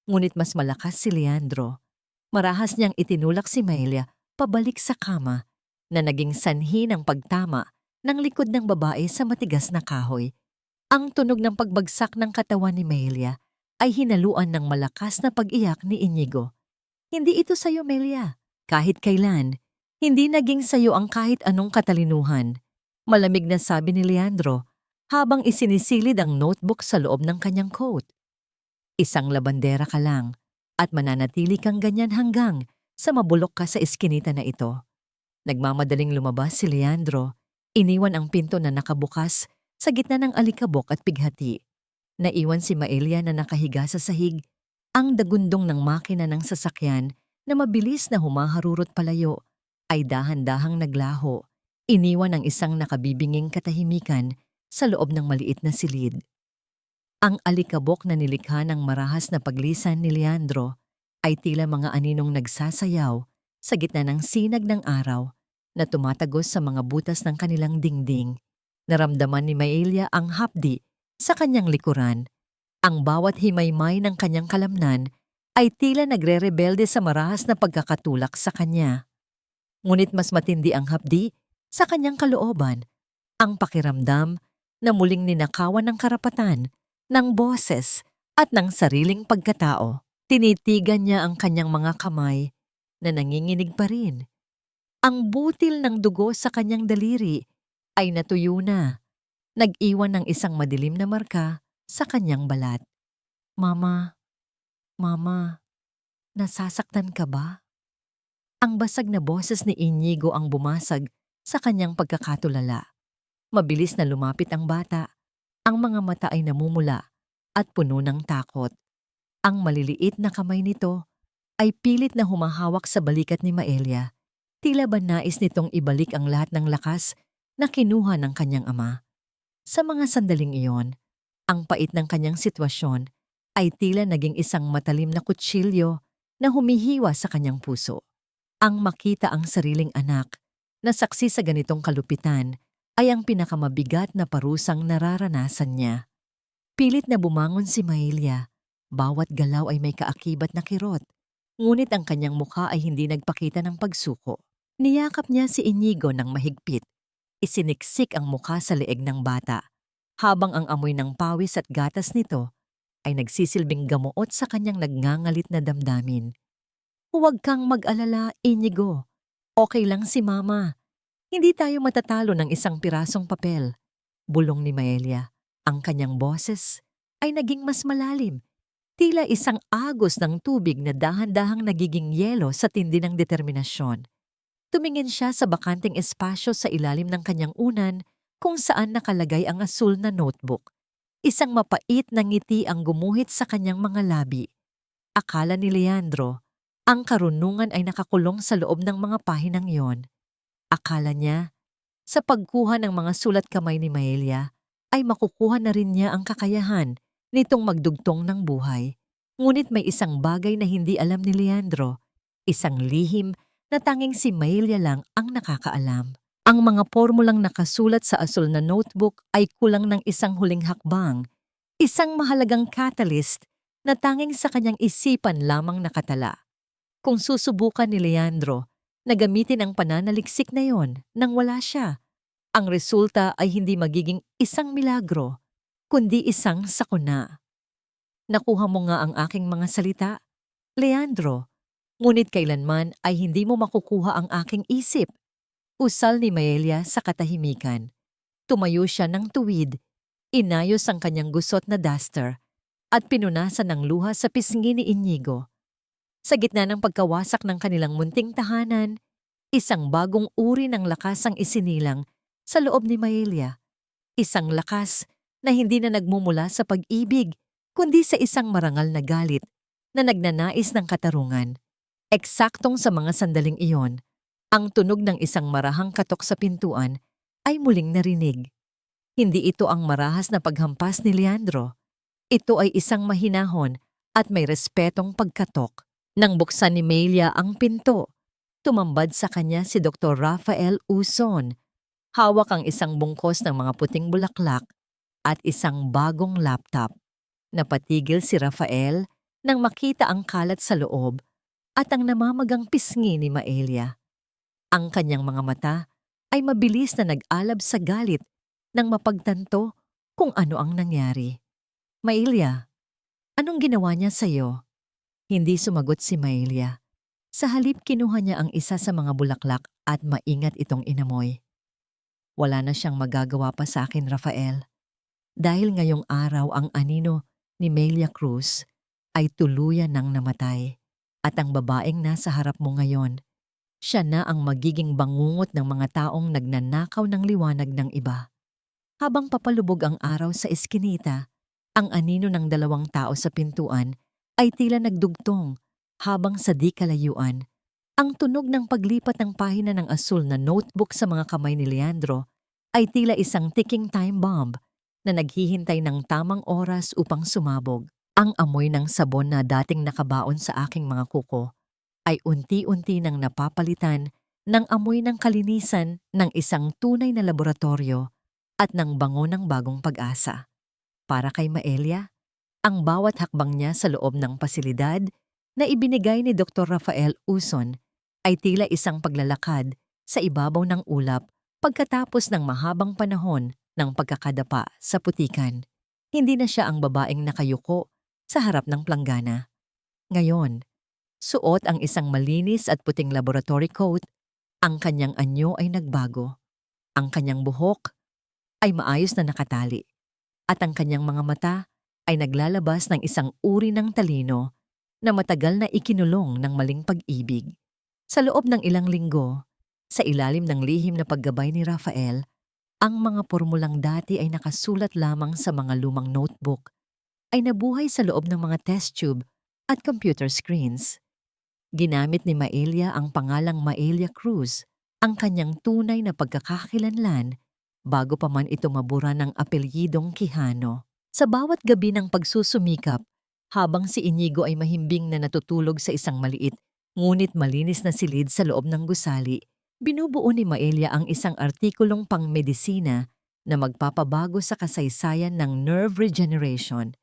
Ngunit mas malakas si Leandro. Marahas niyang itinulak si Mailya pabalik sa kama na naging sanhi ng pagtama ng likod ng babae sa matigas na kahoy. Ang tunog ng pagbagsak ng katawan ni Mailya ay hinaluan ng malakas na pag-iyak ni Inigo. Hindi ito sayo, Mailya. Kahit kailan, hindi naging sayo ang kahit anong katalinuhan. Malamig na sabi ni Leandro habang isinisilid ang notebook sa loob ng kanyang coat. Isang labandera ka lang at mananatili kang ganyan hanggang sa mabulok ka sa eskinita na ito. Nagmamadaling lumabas si Leandro, iniwan ang pinto na nakabukas sa gitna ng alikabok at pighati. Naiwan si Maelia na nakahiga sa sahig, ang dagundong ng makina ng sasakyan na mabilis na humaharurot palayo ay dahan-dahang naglaho, iniwan ang isang nakabibinging katahimikan sa loob ng maliit na silid. Ang alikabok na nilikha ng marahas na paglisan ni Leandro ay tila mga aninong nagsasayaw sa gitna ng sinag ng araw na tumatagos sa mga butas ng kanilang dingding. Naramdaman ni Maelia ang hapdi sa kanyang likuran. Ang bawat himaymay ng kanyang kalamnan ay tila nagre-rebelde sa marahas na pagkakatulak sa kanya. Ngunit mas matindi ang hapdi sa kanyang kalooban, ang pakiramdam na muling ninakawan ng karapatan, ng boses at ng sariling pagkatao. Tinitigan niya ang kanyang mga kamay na nanginginig pa rin. Ang butil ng dugo sa kanyang daliri ay natuyo na, nag-iwan ng isang madilim na marka sa kanyang balat. Mama, Mama, nasasaktan ka ba? Ang basag na boses ni Inigo ang bumasag sa kanyang pagkakatulala. Mabilis na lumapit ang bata. Ang mga mata ay namumula at puno ng takot. Ang maliliit na kamay nito ay pilit na humahawak sa balikat ni Maelia. Tila ba nais nitong ibalik ang lahat ng lakas na kinuha ng kanyang ama. Sa mga sandaling iyon, ang pait ng kanyang sitwasyon ay tila naging isang matalim na kutsilyo na humihiwa sa kanyang puso. Ang makita ang sariling anak na saksi sa ganitong kalupitan ay ang pinakamabigat na parusang nararanasan niya. Pilit na bumangon si Maelia. Bawat galaw ay may kaakibat na kirot, ngunit ang kanyang mukha ay hindi nagpakita ng pagsuko. Niyakap niya si Inigo ng mahigpit. Isiniksik ang mukha sa leeg ng bata, habang ang amoy ng pawis at gatas nito ay nagsisilbing gamuot sa kanyang nagngangalit na damdamin. Huwag kang mag-alala, Inigo. Okay lang si Mama. Hindi tayo matatalo ng isang pirasong papel. Bulong ni Maelia. Ang kanyang boses ay naging mas malalim. Tila isang agos ng tubig na dahan-dahang nagiging yelo sa tindi ng determinasyon. Tumingin siya sa bakanting espasyo sa ilalim ng kanyang unan kung saan nakalagay ang asul na notebook. Isang mapait na ngiti ang gumuhit sa kanyang mga labi. Akala ni Leandro, ang karunungan ay nakakulong sa loob ng mga pahinang iyon. Akala niya, sa pagkuha ng mga sulat kamay ni Maelia, ay makukuha na rin niya ang kakayahan nitong magdugtong ng buhay. Ngunit may isang bagay na hindi alam ni Leandro, isang lihim na tanging si Maelia lang ang nakakaalam. Ang mga pormulang nakasulat sa asul na notebook ay kulang ng isang huling hakbang, isang mahalagang catalyst na tanging sa kanyang isipan lamang nakatala. Kung susubukan ni Leandro na gamitin ang pananaliksik na yon nang wala siya, ang resulta ay hindi magiging isang milagro, kundi isang sakuna. Nakuha mo nga ang aking mga salita, Leandro, ngunit kailanman ay hindi mo makukuha ang aking isip. Usal ni Maelia sa katahimikan. Tumayo siya ng tuwid, inayos ang kanyang gusot na duster, at pinunasan ng luha sa pisngi ni Inigo. Sa gitna ng pagkawasak ng kanilang munting tahanan, isang bagong uri ng lakas ang isinilang sa loob ni Maelia. Isang lakas na hindi na nagmumula sa pag-ibig, kundi sa isang marangal na galit na nagnanais ng katarungan. Eksaktong sa mga sandaling iyon, ang tunog ng isang marahang katok sa pintuan ay muling narinig. Hindi ito ang marahas na paghampas ni Leandro. Ito ay isang mahinahon at may respetong pagkatok. Nang buksan ni Maelia ang pinto, tumambad sa kanya si Dr. Rafael Uson. Hawak ang isang bungkos ng mga puting bulaklak at isang bagong laptop. Napatigil si Rafael nang makita ang kalat sa loob at ang namamagang pisngi ni Maelia. Ang kanyang mga mata ay mabilis na nag-alab sa galit nang mapagtanto kung ano ang nangyari. Maelia, anong ginawa niya sa iyo? Hindi sumagot si Maelia. Sa halip kinuha niya ang isa sa mga bulaklak at maingat itong inamoy. Wala na siyang magagawa pa sa akin, Rafael. Dahil ngayong araw ang anino ni Melia Cruz ay tuluyan ng namatay. At ang babaeng nasa harap mo ngayon, siya na ang magiging bangungot ng mga taong nagnanakaw ng liwanag ng iba. Habang papalubog ang araw sa eskinita, ang anino ng dalawang tao sa pintuan ay tila nagdugtong habang sa di kalayuan. Ang tunog ng paglipat ng pahina ng asul na notebook sa mga kamay ni Leandro ay tila isang ticking time bomb na naghihintay ng tamang oras upang sumabog. Ang amoy ng sabon na dating nakabaon sa aking mga kuko ay unti-unti nang napapalitan ng amoy ng kalinisan ng isang tunay na laboratorio at ng bango ng bagong pag-asa. Para kay Maelia, ang bawat hakbang niya sa loob ng pasilidad na ibinigay ni Dr. Rafael Uson ay tila isang paglalakad sa ibabaw ng ulap pagkatapos ng mahabang panahon ng pagkakadapa sa putikan. Hindi na siya ang babaeng nakayuko sa harap ng planggana. Ngayon, suot ang isang malinis at puting laboratory coat, ang kanyang anyo ay nagbago. Ang kanyang buhok ay maayos na nakatali at ang kanyang mga mata ay naglalabas ng isang uri ng talino na matagal na ikinulong ng maling pag-ibig. Sa loob ng ilang linggo, sa ilalim ng lihim na paggabay ni Rafael, ang mga pormulang dati ay nakasulat lamang sa mga lumang notebook ay nabuhay sa loob ng mga test tube at computer screens. Ginamit ni Maelia ang pangalang Maelia Cruz, ang kanyang tunay na pagkakakilanlan bago pa man ito mabura ng apelyidong Quijano. Sa bawat gabi ng pagsusumikap, habang si Inigo ay mahimbing na natutulog sa isang maliit ngunit malinis na silid sa loob ng gusali, binubuo ni Maelia ang isang artikulong pang-medisina na magpapabago sa kasaysayan ng nerve regeneration.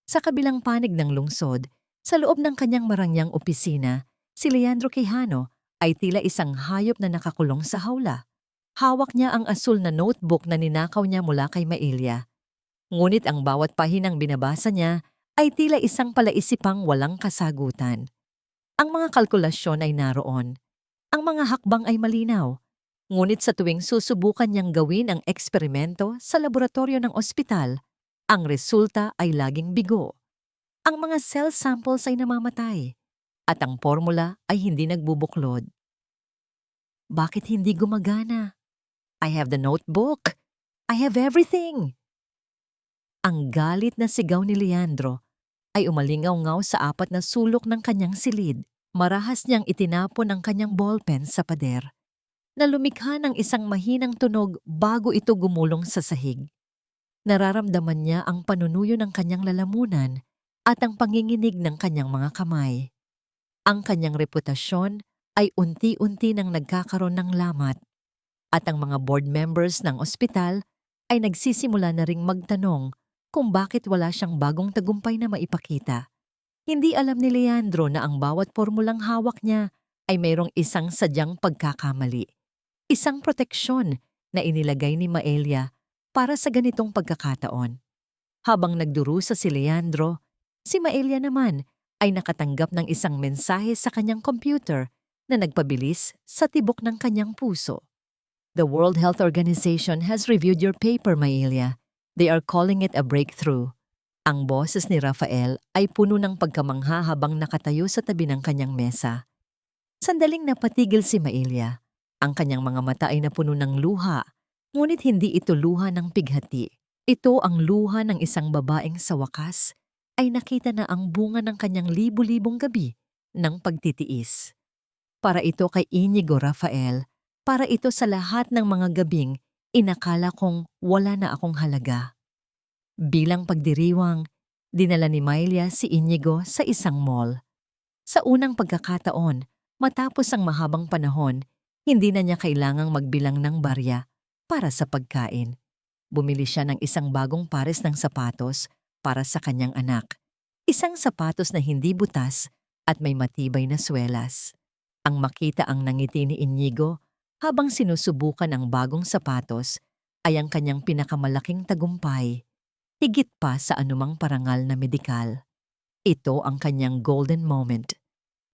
Sa kabilang panig ng lungsod, sa loob ng kanyang marangyang opisina, si Leandro Quijano ay tila isang hayop na nakakulong sa hawla. Hawak niya ang asul na notebook na ninakaw niya mula kay Maelia. Ngunit ang bawat pahinang binabasa niya ay tila isang palaisipang walang kasagutan. Ang mga kalkulasyon ay naroon. Ang mga hakbang ay malinaw. Ngunit sa tuwing susubukan niyang gawin ang eksperimento sa laboratorio ng ospital, ang resulta ay laging bigo. Ang mga cell samples ay namamatay at ang formula ay hindi nagbubuklod. Bakit hindi gumagana? I have the notebook. I have everything. Ang galit na sigaw ni Leandro ay umalingaw-ngaw sa apat na sulok ng kanyang silid. Marahas niyang itinapon ang kanyang ballpen sa pader na lumikha ng isang mahinang tunog bago ito gumulong sa sahig. Nararamdaman niya ang panunuyo ng kanyang lalamunan at ang panginginig ng kanyang mga kamay. Ang kanyang reputasyon ay unti-unti nang nagkakaroon ng lamat at ang mga board members ng ospital ay nagsisimula na ring magtanong kung bakit wala siyang bagong tagumpay na maipakita. Hindi alam ni Leandro na ang bawat pormulang hawak niya ay mayroong isang sadyang pagkakamali. Isang proteksyon na inilagay ni Maelia para sa ganitong pagkakataon. Habang nagdurusa si Leandro, si Maelia naman ay nakatanggap ng isang mensahe sa kanyang computer na nagpabilis sa tibok ng kanyang puso. The World Health Organization has reviewed your paper, Maelia. They are calling it a breakthrough. Ang boses ni Rafael ay puno ng pagkamangha habang nakatayo sa tabi ng kanyang mesa. Sandaling napatigil si Maelia. Ang kanyang mga mata ay napuno ng luha, ngunit hindi ito luha ng pighati. Ito ang luha ng isang babaeng sa wakas ay nakita na ang bunga ng kanyang libu-libong gabi ng pagtitiis. Para ito kay Inigo Rafael, para ito sa lahat ng mga gabing inakala kong wala na akong halaga. Bilang pagdiriwang, dinala ni Maelia si Inigo sa isang mall. Sa unang pagkakataon, matapos ang mahabang panahon, hindi na niya kailangang magbilang ng barya para sa pagkain. Bumili siya ng isang bagong pares ng sapatos para sa kanyang anak. Isang sapatos na hindi butas at may matibay na swelas. Ang makita ang nangiti ni Inigo habang sinusubukan ang bagong sapatos ay ang kanyang pinakamalaking tagumpay. Higit pa sa anumang parangal na medikal. Ito ang kanyang golden moment.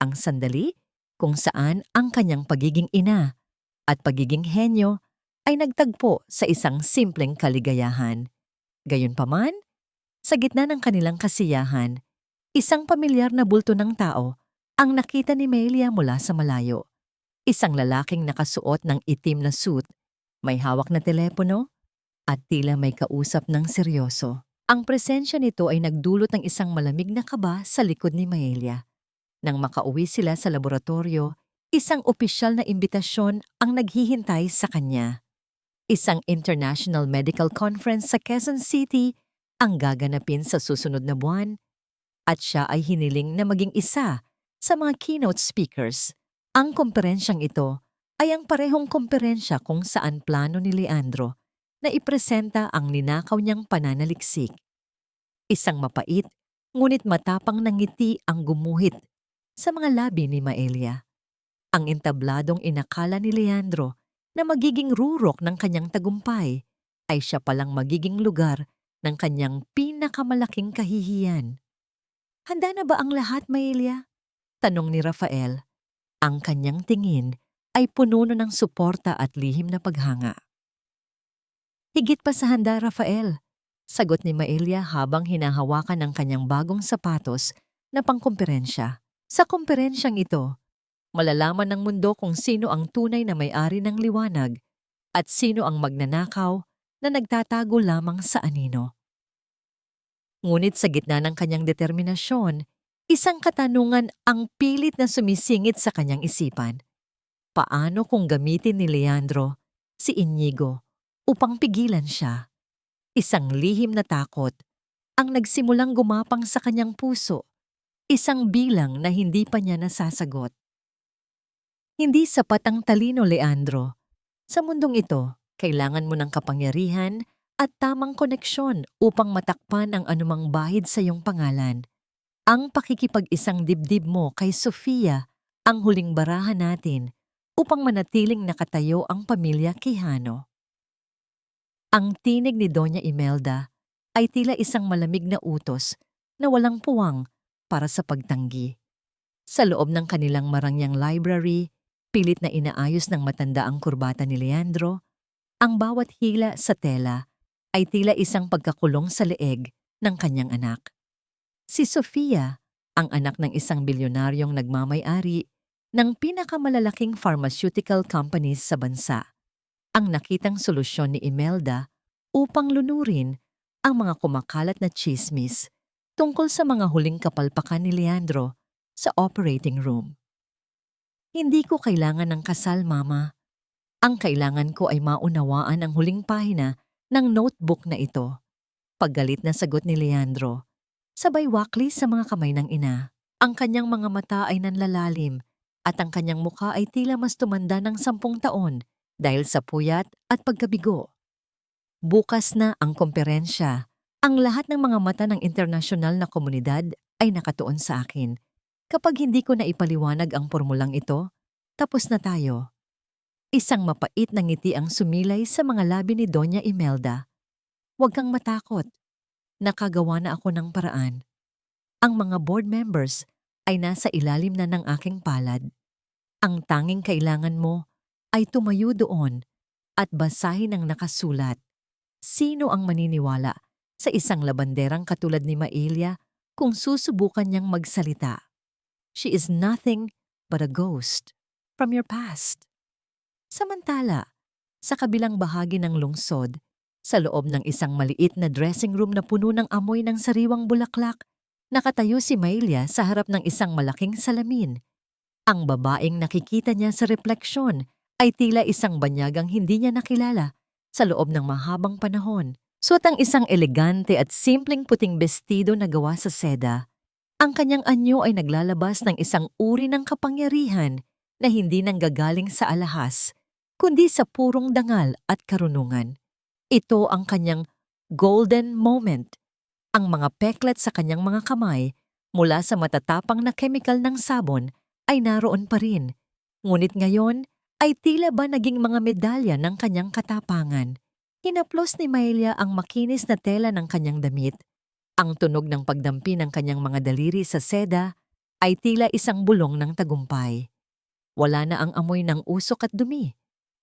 Ang sandali kung saan ang kanyang pagiging ina at pagiging henyo ay nagtagpo sa isang simpleng kaligayahan. Gayunpaman, sa gitna ng kanilang kasiyahan, isang pamilyar na bulto ng tao ang nakita ni Melia mula sa malayo. Isang lalaking nakasuot ng itim na suit, may hawak na telepono, at tila may kausap ng seryoso. Ang presensya nito ay nagdulot ng isang malamig na kaba sa likod ni Melia. Nang makauwi sila sa laboratorio, isang opisyal na imbitasyon ang naghihintay sa kanya. Isang international medical conference sa Quezon City ang gaganapin sa susunod na buwan at siya ay hiniling na maging isa sa mga keynote speakers. Ang komperensyang ito ay ang parehong komperensya kung saan plano ni Leandro na ipresenta ang ninakaw niyang pananaliksik. Isang mapait, ngunit matapang na ngiti ang gumuhit sa mga labi ni Maelia. Ang entabladong inakala ni Leandro na magiging rurok ng kanyang tagumpay ay siya palang magiging lugar ng kanyang pinakamalaking kahihiyan. Handa na ba ang lahat, Maelia? Tanong ni Rafael. Ang kanyang tingin ay puno na ng suporta at lihim na paghanga. Higit pa sa handa, Rafael, sagot ni Maelia habang hinahawakan ang kanyang bagong sapatos na pangkomperensya. Sa komperensyang ito, malalaman ng mundo kung sino ang tunay na may-ari ng liwanag at sino ang magnanakaw na nagtatago lamang sa anino. Ngunit sa gitna ng kanyang determinasyon, isang katanungan ang pilit na sumisingit sa kanyang isipan. Paano kung gamitin ni Leandro si Inigo upang pigilan siya? Isang lihim na takot ang nagsimulang gumapang sa kanyang puso, isang bilang na hindi pa niya nasasagot. Hindi sapat ang talino, Leandro. Sa mundong ito, kailangan mo ng kapangyarihan at tamang koneksyon upang matakpan ang anumang bahid sa iyong pangalan. Ang pakikipag-isang dibdib mo kay Sofia ang huling barahan natin upang manatiling nakatayo ang pamilya Quijano. Ang tinig ni Doña Imelda ay tila isang malamig na utos na walang puwang para sa pagtanggi. Sa loob ng kanilang marangyang library, pilit na inaayos ng matanda ang kurbata ni Leandro, ang bawat hila sa tela ay tila isang pagkakulong sa leeg ng kanyang anak. Si Sofia, ang anak ng isang bilyonaryong nagmamay-ari ng pinakamalalaking pharmaceutical companies sa bansa, ang nakitang solusyon ni Imelda upang lunurin ang mga kumakalat na chismis tungkol sa mga huling kapalpakan ni Leandro sa operating room. Hindi ko kailangan ng kasal, Mama. Ang kailangan ko ay maunawaan ang huling pahina ng notebook na ito. Paggalit na sagot ni Leandro, sabay wakli sa mga kamay ng ina. Ang kanyang mga mata ay nanlalalim at ang kanyang mukha ay tila mas tumanda ng 10 taon dahil sa puyat at pagkabigo. Bukas na ang komperensya. Ang lahat ng mga mata ng internasyonal na komunidad ay nakatuon sa akin. Kapag hindi ko na ipaliwanag ang formulang ito, tapos na tayo. Isang mapait na ngiti ang sumilay sa mga labi ni Doña Imelda. Huwag kang matakot. Nakagawa na ako ng paraan. Ang mga board members ay nasa ilalim na ng aking palad. Ang tanging kailangan mo ay tumayo doon at basahin ang nakasulat. Sino ang maniniwala sa isang labanderang katulad ni Maelia kung susubukan niyang magsalita? She is nothing but a ghost from your past. Samantala, sa kabilang bahagi ng lungsod, sa loob ng isang maliit na dressing room na puno ng amoy ng sariwang bulaklak, nakatayo si Maelia sa harap ng isang malaking salamin. Ang babaeng nakikita niya sa refleksyon ay tila isang banyagang hindi niya nakilala sa loob ng mahabang panahon. Suot ang isang elegante at simpleng puting bestido na gawa sa seda. Ang kanyang anyo ay naglalabas ng isang uri ng kapangyarihan na hindi nanggagaling sa alahas, kundi sa purong dangal at karunungan. Ito ang kanyang golden moment. Ang mga peklat sa kanyang mga kamay mula sa matatapang na chemical ng sabon ay naroon pa rin. Ngunit ngayon ay tila ba naging mga medalya ng kanyang katapangan. Hinaplos ni Maelia ang makinis na tela ng kanyang damit. Ang tunog ng pagdampi ng kanyang mga daliri sa seda ay tila isang bulong ng tagumpay. Wala na ang amoy ng usok at dumi.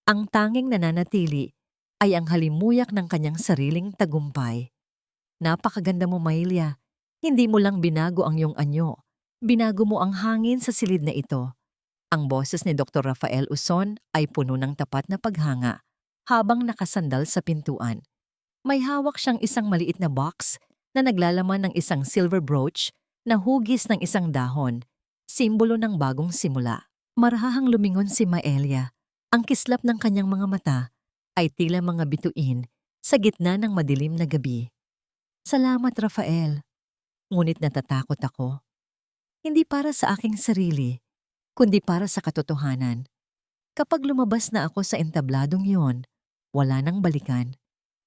Ang tanging nananatili ay ang halimuyak ng kanyang sariling tagumpay. Napakaganda mo, Maylya. Hindi mo lang binago ang iyong anyo. Binago mo ang hangin sa silid na ito. Ang boses ni Dr. Rafael Uson ay puno ng tapat na paghanga habang nakasandal sa pintuan. May hawak siyang isang maliit na box na naglalaman ng isang silver brooch na hugis ng isang dahon, simbolo ng bagong simula. Marahang lumingon si Maylya. Ang kislap ng kanyang mga mata ay tila mga bituin sa gitna ng madilim na gabi. Salamat, Rafael. Ngunit natatakot ako. Hindi para sa aking sarili, kundi para sa katotohanan. Kapag lumabas na ako sa entabladong yon, wala nang balikan.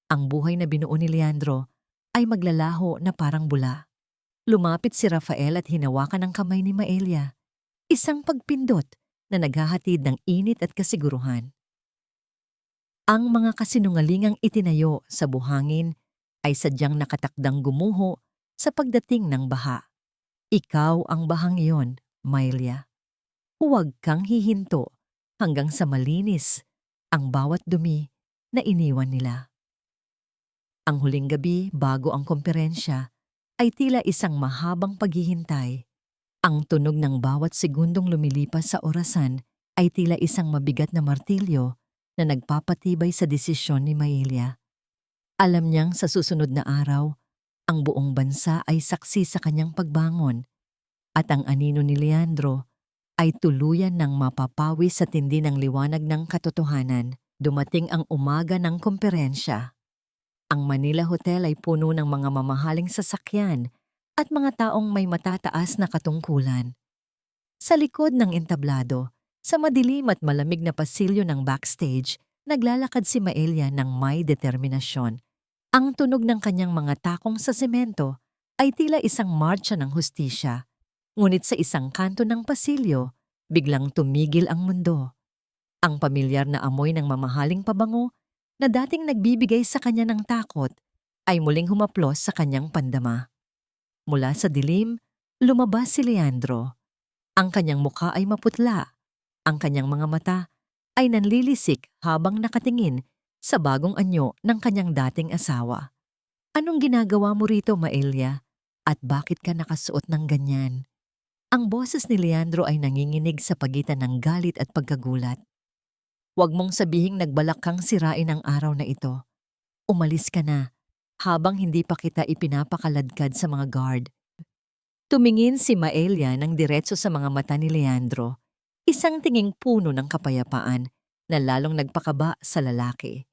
Ang buhay na binuo ni Leandro ay maglalaho na parang bula. Lumapit si Rafael at hinawakan ang kamay ni Maylya. Isang pagpindot na naghahatid ng init at kasiguruhan. Ang mga kasinungalingang itinayo sa buhangin ay sadyang nakatakdang gumuho sa pagdating ng baha. Ikaw ang bahang iyon, Maylya. Huwag kang hihinto hanggang sa malinis ang bawat dumi na iniwan nila. Ang huling gabi bago ang komperensya ay tila isang mahabang paghihintay. Ang tunog ng bawat segundong lumilipas sa orasan ay tila isang mabigat na martilyo na nagpapatibay sa desisyon ni Maylya. Alam niyang sa susunod na araw, ang buong bansa ay saksi sa kanyang pagbangon at ang anino ni Leandro ay tuluyan ng mapapawi sa tindi ng liwanag ng katotohanan. Dumating ang umaga ng komperensya. Ang Manila Hotel ay puno ng mga mamahaling sasakyan at mga taong may matataas na katungkulan. Sa likod ng entablado, sa madilim at malamig na pasilyo ng backstage, naglalakad si Maylya ng may determinasyon. Ang tunog ng kanyang mga takong sa semento ay tila isang marcha ng hustisya. Ngunit sa isang kanto ng pasilyo, biglang tumigil ang mundo. Ang pamilyar na amoy ng mamahaling pabango na dating nagbibigay sa kanya ng takot ay muling humaplos sa kanyang pandama. Mula sa dilim, lumabas si Leandro. Ang kanyang mukha ay maputla. Ang kanyang mga mata ay nanlilisik habang nakatingin sa bagong anyo ng kanyang dating asawa. Anong ginagawa mo rito, Maylya? At bakit ka nakasuot ng ganyan? Ang boses ni Leandro ay nanginginig sa pagitan ng galit at pagkagulat. Huwag mong sabihing nagbalak kang sirain ang araw na ito. Umalis ka na, habang hindi pa kita ipinapakaladkad sa mga guard. Tumingin si Maylya ng diretso sa mga mata ni Leandro, isang tinging puno ng kapayapaan na lalong nagpakaba sa lalaki.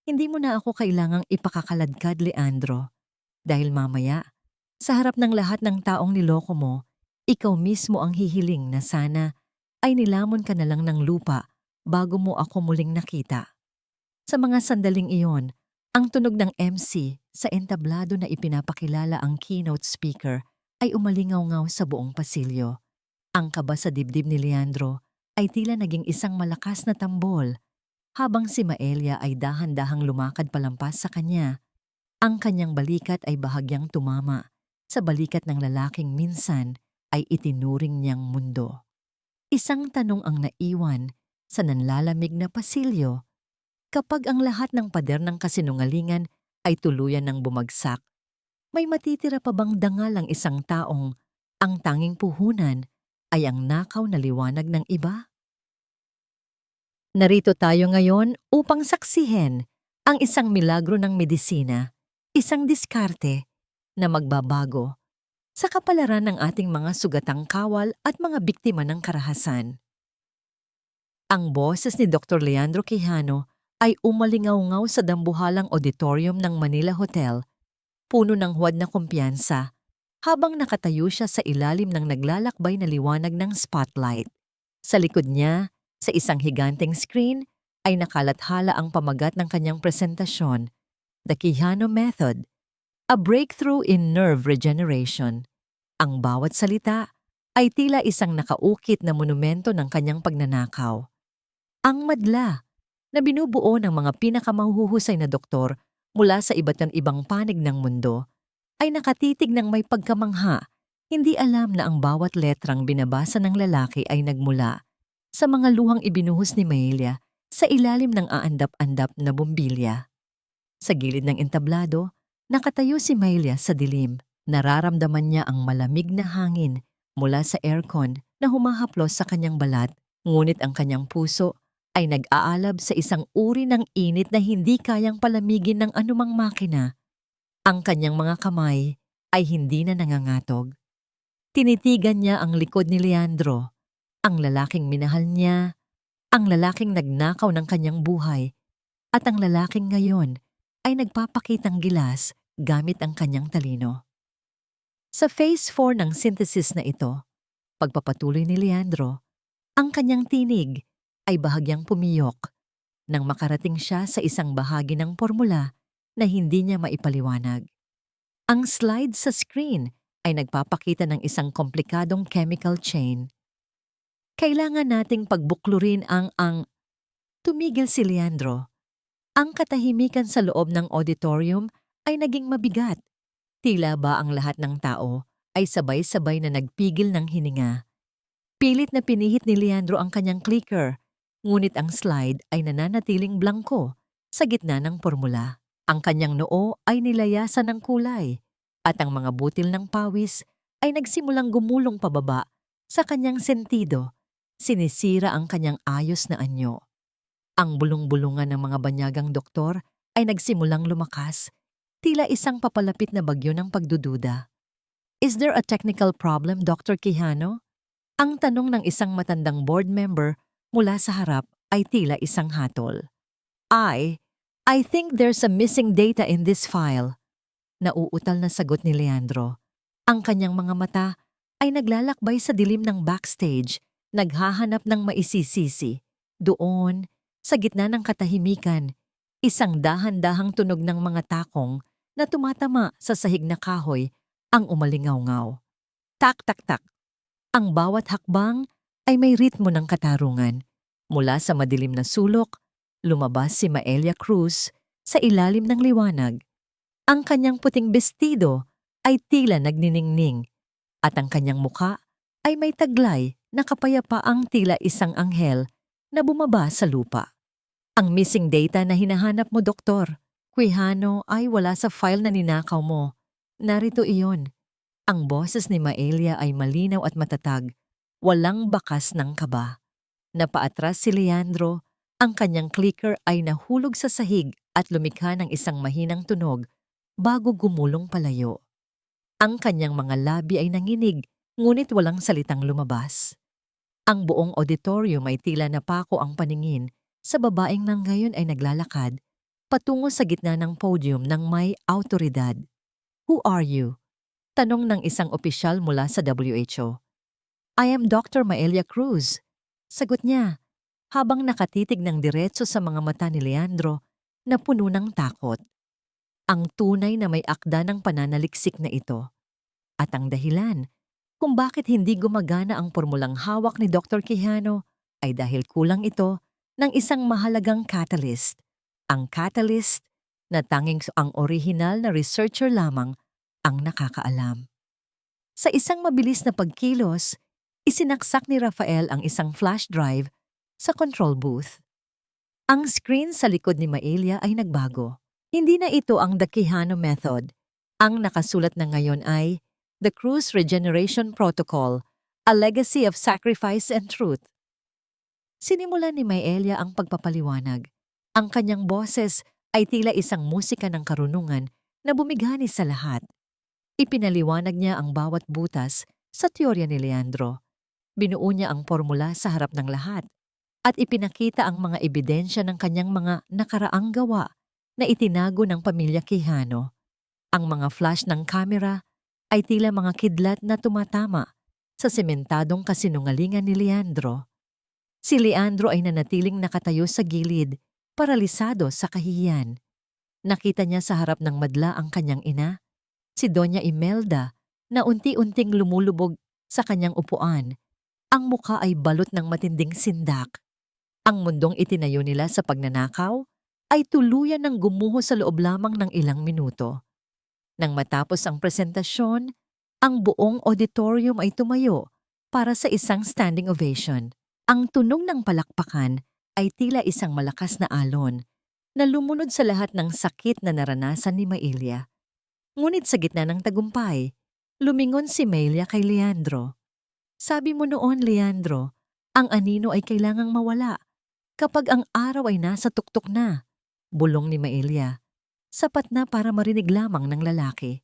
Hindi mo na ako kailangang ipakakaladkad, Leandro, dahil mamaya, sa harap ng lahat ng taong niloko mo, ikaw mismo ang hihiling na sana ay nilamon ka na lang ng lupa bago mo ako muling nakita. Sa mga sandaling iyon, ang tunog ng MC sa entablado na ipinapakilala ang keynote speaker ay umalingaw-ngaw sa buong pasilyo. Ang kaba sa dibdib ni Leandro ay tila naging isang malakas na tambol. Habang si Maylya ay dahan-dahang lumakad palampas sa kanya, ang kanyang balikat ay bahagyang tumama sa balikat ng lalaking minsan ay itinuring niyang mundo. Isang tanong ang naiwan sa nanlalamig na pasilyo. Kapag ang lahat ng pader ng kasinungalingan ay tuluyan ng bumagsak, may matitira pa bang dangal ang isang taong ang tanging puhunan ay ang nakaw na liwanag ng iba? Narito tayo ngayon upang saksihin ang isang milagro ng medisina, isang diskarte na magbabago sa kapalaran ng ating mga sugatang kawal at mga biktima ng karahasan. Ang boses ni Dr. Leandro Quijano ay umalingaw-ngaw sa dambuhalang auditorium ng Manila Hotel, puno ng huwad na kumpiyansa, habang nakatayo siya sa ilalim ng naglalakbay na liwanag ng spotlight. Sa likod niya, sa isang higanteng screen, ay nakalathala ang pamagat ng kanyang presentasyon, The Quijano Method, a breakthrough in nerve regeneration. Ang bawat salita ay tila isang nakaukit na monumento ng kanyang pagnanakaw. Ang madla na binubuo ng mga pinakamahuhusay na doktor mula sa iba't ibang panig ng mundo ay nakatitig ng may pagkamangha, hindi alam na ang bawat letrang binabasa ng lalaki ay nagmula sa mga luhang ibinuhos ni Maylya sa ilalim ng aandap-andap na bombilya. Sa gilid ng entablado, Nakatayo si Maylya sa dilim. Nararamdaman niya ang malamig na hangin mula sa aircon na humahaplos sa kanyang balat, ngunit ang kanyang puso ay nag-aalab sa isang uri ng init na hindi kayang palamigin ng anumang makina. Ang kanyang mga kamay ay hindi na nangangatog. Tinitigan niya ang likod ni Leandro, ang lalaking minahal niya, ang lalaking nagnakaw ng kanyang buhay, at ang lalaking ngayon ay nagpapakitang gilas gamit ang kanyang talino. Sa phase 4 ng synthesis na ito, pagpapatuloy ni Leandro, ang kanyang tinig ay bahagyang pumiyok nang makarating siya sa isang bahagi ng formula na hindi niya maipaliwanag. Ang slide sa screen ay nagpapakita ng isang komplikadong chemical chain. Kailangan nating pagbuklurin ang tumigil si Leandro. Ang katahimikan sa loob ng auditorium ay naging mabigat. Tila ba ang lahat ng tao ay sabay-sabay na nagpigil ng hininga. Pilit na pinihit ni Leandro ang kanyang clicker, ngunit ang slide ay nananatiling blangko sa gitna ng formula. Ang kanyang noo ay nilayasan ng kulay at ang mga butil ng pawis ay nagsimulang gumulong pababa sa kanyang sentido. Sinisira ang kanyang ayos na anyo. Ang bulong-bulungan ng mga banyagang doktor ay nagsimulang lumakas, tila isang papalapit na bagyo ng pagdududa. "Is there a technical problem, Dr. Quijano?" Ang tanong ng isang matandang board member mula sa harap ay tila isang hatol. I think there's a missing data in this file." Nauutal na sagot ni Leandro. Ang kanyang mga mata ay naglalakbay sa dilim ng backstage, naghahanap ng maisisisi. Doon, sa gitna ng katahimikan, isang dahan-dahang tunog ng mga takong na tumatama sa sahig na kahoy ang umalingaw-ngaw. Tak-tak-tak. Ang bawat hakbang ay may ritmo ng katarungan. Mula sa madilim na sulok, lumabas si Maylya Cruz sa ilalim ng liwanag. Ang kanyang puting bestido ay tila nagniningning at ang kanyang muka ay may taglay na kapayapaang tila isang anghel na bumaba sa lupa. "Ang missing data na hinahanap mo, Doktor Quijano, ay wala sa file na ninakaw mo. Narito iyon." Ang boses ni Maylya ay malinaw at matatag, walang bakas ng kaba. Napaatras si Leandro, ang kanyang clicker ay nahulog sa sahig at lumikha ng isang mahinang tunog bago gumulong palayo. Ang kanyang mga labi ay nanginig, ngunit walang salitang lumabas. Ang buong auditorium ay tila napako ang paningin sa babaeng nang ngayon ay naglalakad patungo sa gitna ng podium ng may awtoridad. "Who are you?" Tanong ng isang opisyal mula sa WHO. "I am Dr. Maylya Cruz." Sagot niya, habang nakatitig ng diretso sa mga mata ni Leandro na puno ng takot. Ang tunay na may akda ng pananaliksik na ito. At ang dahilan kung bakit hindi gumagana ang formulang hawak ni Dr. Quijano ay dahil kulang ito ng isang mahalagang catalyst. Ang catalyst na tanging ang orihinal na researcher lamang ang nakakaalam. Sa isang mabilis na pagkilos, isinaksak ni Rafael ang isang flash drive sa control booth. Ang screen sa likod ni Maylya ay nagbago. Hindi na ito ang The Quijano Method. Ang nakasulat na ngayon ay The Cruz Regeneration Protocol, A Legacy of Sacrifice and Truth. Sinimulan ni Maylya ang pagpapaliwanag. Ang kanyang boses ay tila isang musika ng karunungan na bumigani sa lahat. Ipinaliwanag niya ang bawat butas sa teorya ni Leandro. Binuo niya ang formula sa harap ng lahat at ipinakita ang mga ebidensya ng kanyang mga nakaraang gawa na itinago ng pamilya Quijano. Ang mga flash ng kamera ay tila mga kidlat na tumatama sa sementadong kasinungalingan ni Leandro. Si Leandro ay nanatiling nakatayo sa gilid, paralisado sa kahihiyan. Nakita niya sa harap ng madla ang kanyang ina, si Doña Imelda, na unti-unting lumulubog sa kanyang upuan. Ang muka ay balot ng matinding sindak. Ang mundong itinayo nila sa pagnanakaw ay tuluyan ng gumuho sa loob lamang ng ilang minuto. Nang matapos ang presentasyon, ang buong auditorium ay tumayo para sa isang standing ovation. Ang tunog ng palakpakan ay tila isang malakas na alon na lumunod sa lahat ng sakit na naranasan ni Maylya. Ngunit sa gitna ng tagumpay, lumingon si Melia kay Leandro. Sabi mo noon, Leandro, ang anino ay kailangang mawala kapag ang araw ay nasa tuktok na. Bulong ni Melia. Sapat na para marinig lamang ng lalaki.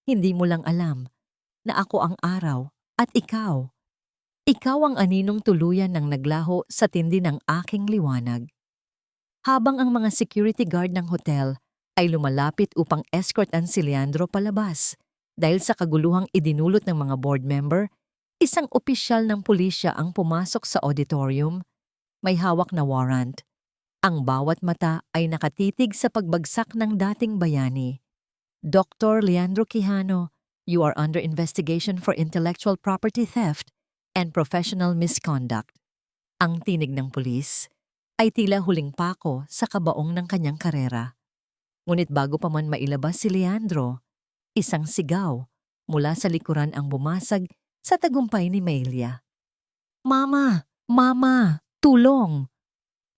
Hindi mo lang alam na ako ang araw at ikaw. Ikaw ang aninong tuluyan ng naglaho sa tindi ng aking liwanag. Habang ang mga security guard ng hotel ay lumalapit upang escortan si Leandro palabas dahil sa kaguluhang idinulot ng mga board member, isang opisyal ng pulisya ang pumasok sa auditorium, may hawak na warrant. Ang bawat mata ay nakatitig sa pagbagsak ng dating bayani. Dr. Leandro Quijano, you are under investigation for intellectual property theft and professional misconduct. Ang tinig ng pulis ay tila huling pako sa kabaong ng kanyang karera. Ngunit bago pa man mailabas si Leandro, isang sigaw mula sa likuran ang bumasag sa tagumpay ni Melia. Mama! Mama! Tulong!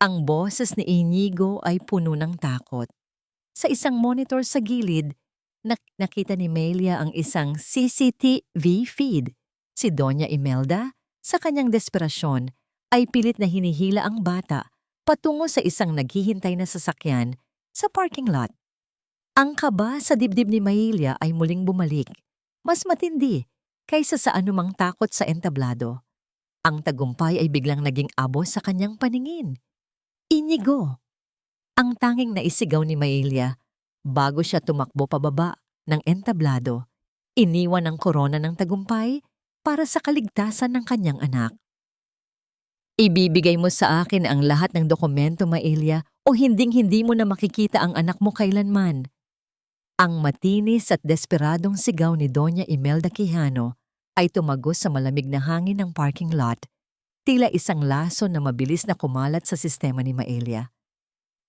Ang boses ni Inigo ay puno ng takot. Sa isang monitor sa gilid, nakita ni Melia ang isang CCTV feed. Si Doña Imelda, sa kanyang desperasyon, ay pilit na hinihila ang bata patungo sa isang naghihintay na sasakyan sa parking lot. Ang kaba sa dibdib ni Melia ay muling bumalik, mas matindi kaysa sa anumang takot sa entablado. Ang tagumpay ay biglang naging abo sa kanyang paningin. Inigo! Ang tanging naisigaw ni Melia bago siya tumakbo pababa ng entablado, iniwan ang korona ng tagumpay para sa kaligtasan ng kanyang anak. Ibibigay mo sa akin ang lahat ng dokumento, Melia, o hinding-hindi mo na makikita ang anak mo kailanman. Ang matinis at desperadong sigaw ni Doña Imelda Quijano ay tumagos sa malamig na hangin ng parking lot, tila isang laso na mabilis na kumalat sa sistema ni Melia.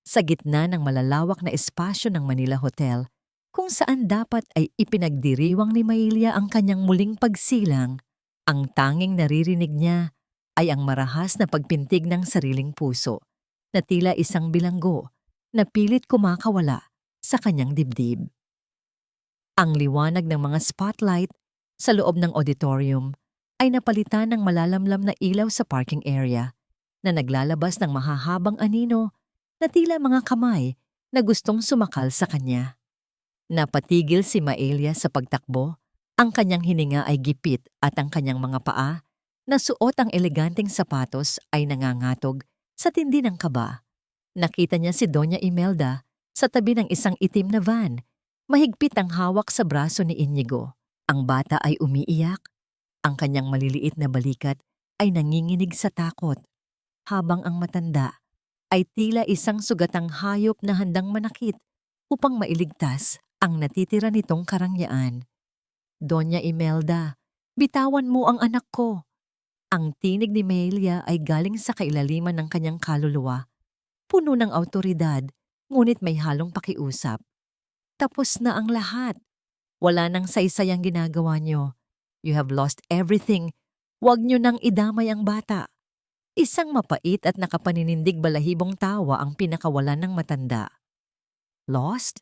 Sa gitna ng malalawak na espasyo ng Manila Hotel, kung saan dapat ay ipinagdiriwang ni Melia ang kanyang muling pagsilang, ang tanging naririnig niya ay ang marahas na pagpintig ng sariling puso, na tila isang bilanggo na pilit kumakawala sa kanyang dibdib. Ang liwanag ng mga spotlight sa loob ng auditorium ay napalitan ng malalamlam na ilaw sa parking area na naglalabas ng mahahabang anino na tila mga kamay na gustong sumakal sa kanya. Napatigil si Melia sa pagtakbo, ang kanyang hininga ay gipit at ang kanyang mga paa na suot ang eleganteng sapatos ay nangangatog sa tindi ng kaba. Nakita niya si Doña Imelda sa tabi ng isang itim na van, mahigpit ang hawak sa braso ni Inigo. Ang bata ay umiiyak. Ang kanyang maliliit na balikat ay nanginginig sa takot, habang ang matanda ay tila isang sugatang hayop na handang manakit upang mailigtas ang natitira nitong karangyaan. Doña Imelda, bitawan mo ang anak ko. Ang tinig ni Melia ay galing sa kailaliman ng kanyang kaluluwa, puno ng awtoridad, ngunit may halong pakiusap. Tapos na ang lahat. Wala nang saysay ang ginagawa niyo. You have lost everything. Huwag niyo nang idamay ang bata. Isang mapait at nakapaninindig balahibong tawa ang pinakawalan ng matanda. Lost?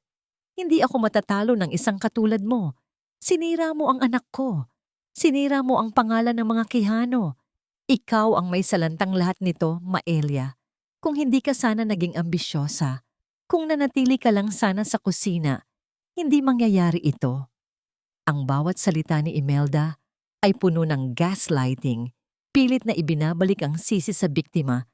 Hindi ako matatalo ng isang katulad mo. Sinira mo ang anak ko. Sinira mo ang pangalan ng mga Quijano. Ikaw ang may salantang lahat nito, Melia. Kung hindi ka sana naging ambisyosa, kung nanatili ka lang sana sa kusina, hindi mangyayari ito. Ang bawat salita ni Imelda ay puno ng gaslighting, pilit na ibinabalik ang sisi sa biktima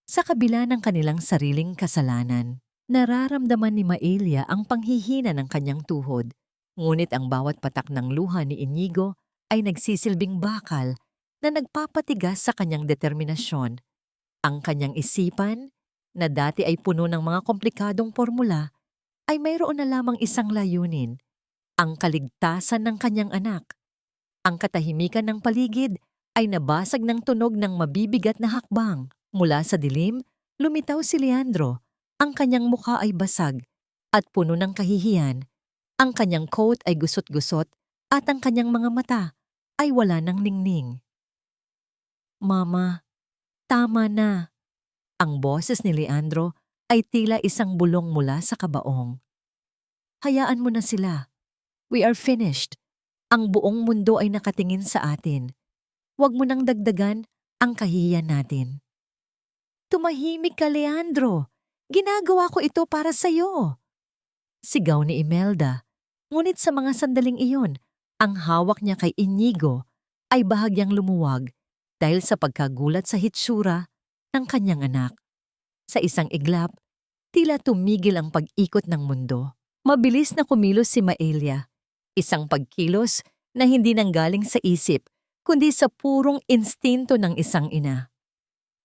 sa kabila ng kanilang sariling kasalanan. Nararamdaman ni Melia ang panghihina ng kanyang tuhod, ngunit ang bawat patak ng luha ni Inigo ay nagsisilbing bakal na nagpapatigas sa kanyang determinasyon. Ang kanyang isipan, na dati ay puno ng mga komplikadong formula, ay mayroon na lamang isang layunin, ang kaligtasan ng kanyang anak. Ang katahimikan ng paligid ay nabasag ng tunog ng mabibigat na hakbang. Mula sa dilim, lumitaw si Leandro. Ang kanyang mukha ay basag at puno ng kahihiyan. Ang kanyang coat ay gusot-gusot at ang kanyang mga mata ay wala ng ningning. Mama, tama na. Ang boses ni Leandro ay tila isang bulong mula sa kabaong. Hayaan mo na sila. We are finished. Ang buong mundo ay nakatingin sa atin. Huwag mo nang dagdagan ang kahihiyan natin. Tumahimik ka, Leandro. Ginagawa ko ito para sa'yo. Sigaw ni Imelda. Ngunit sa mga sandaling iyon, ang hawak niya kay Inigo ay bahagyang lumuwag dahil sa pagkagulat sa hitsura ng kanyang anak. Sa isang iglap, tila tumigil ang pag-ikot ng mundo. Mabilis na kumilos si Maelia. Isang pagkilos na hindi nanggaling sa isip, kundi sa purong instinto ng isang ina.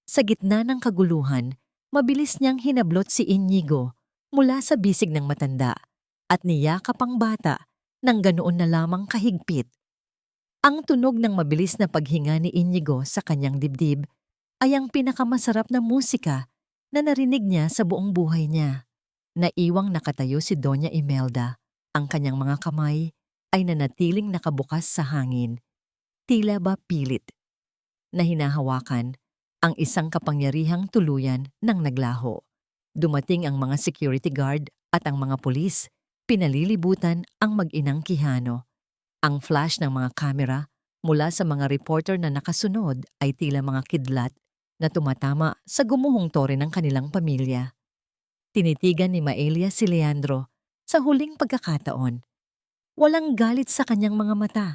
Sa gitna ng kaguluhan, mabilis niyang hinablot si Inigo mula sa bisig ng matanda at niyakap ang bata ng ganoon na lamang kahigpit. Ang tunog ng mabilis na paghinga ni Inigo sa kanyang dibdib ay ang pinakamasarap na musika na narinig niya sa buong buhay niya. Naiwang nakatayo si Doña Imelda. Ang kanyang mga kamay ay nanatiling nakabukas sa hangin. Tila ba pilit na hinahawakan ang isang kapangyarihang tuluyan ng naglaho. Dumating ang mga security guard at ang mga pulis. Pinalilibutan ang mag-inang Quijano. Ang flash ng mga kamera mula sa mga reporter na nakasunod ay tila mga kidlat na tumatama sa gumuhong tore ng kanilang pamilya. Tinitigan ni Maelia si Leandro sa huling pagkakataon. Walang galit sa kanyang mga mata.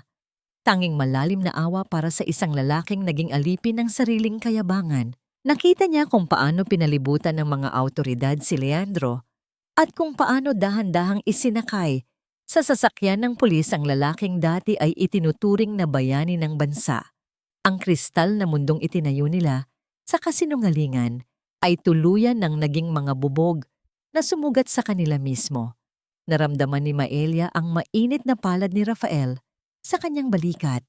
Tanging malalim na awa para sa isang lalaking naging alipin ng sariling kayabangan. Nakita niya kung paano pinalibutan ng mga awtoridad si Leandro at kung paano dahan-dahang isinakay sa sasakyan ng pulis ang lalaking dati ay itinuturing na bayani ng bansa. Ang kristal na mundong itinayo nila sa kasinungalingan ay tuluyan ng naging mga bubog na sumugat sa kanila mismo. Naramdaman ni Maelia ang mainit na palad ni Rafael sa kanyang balikat.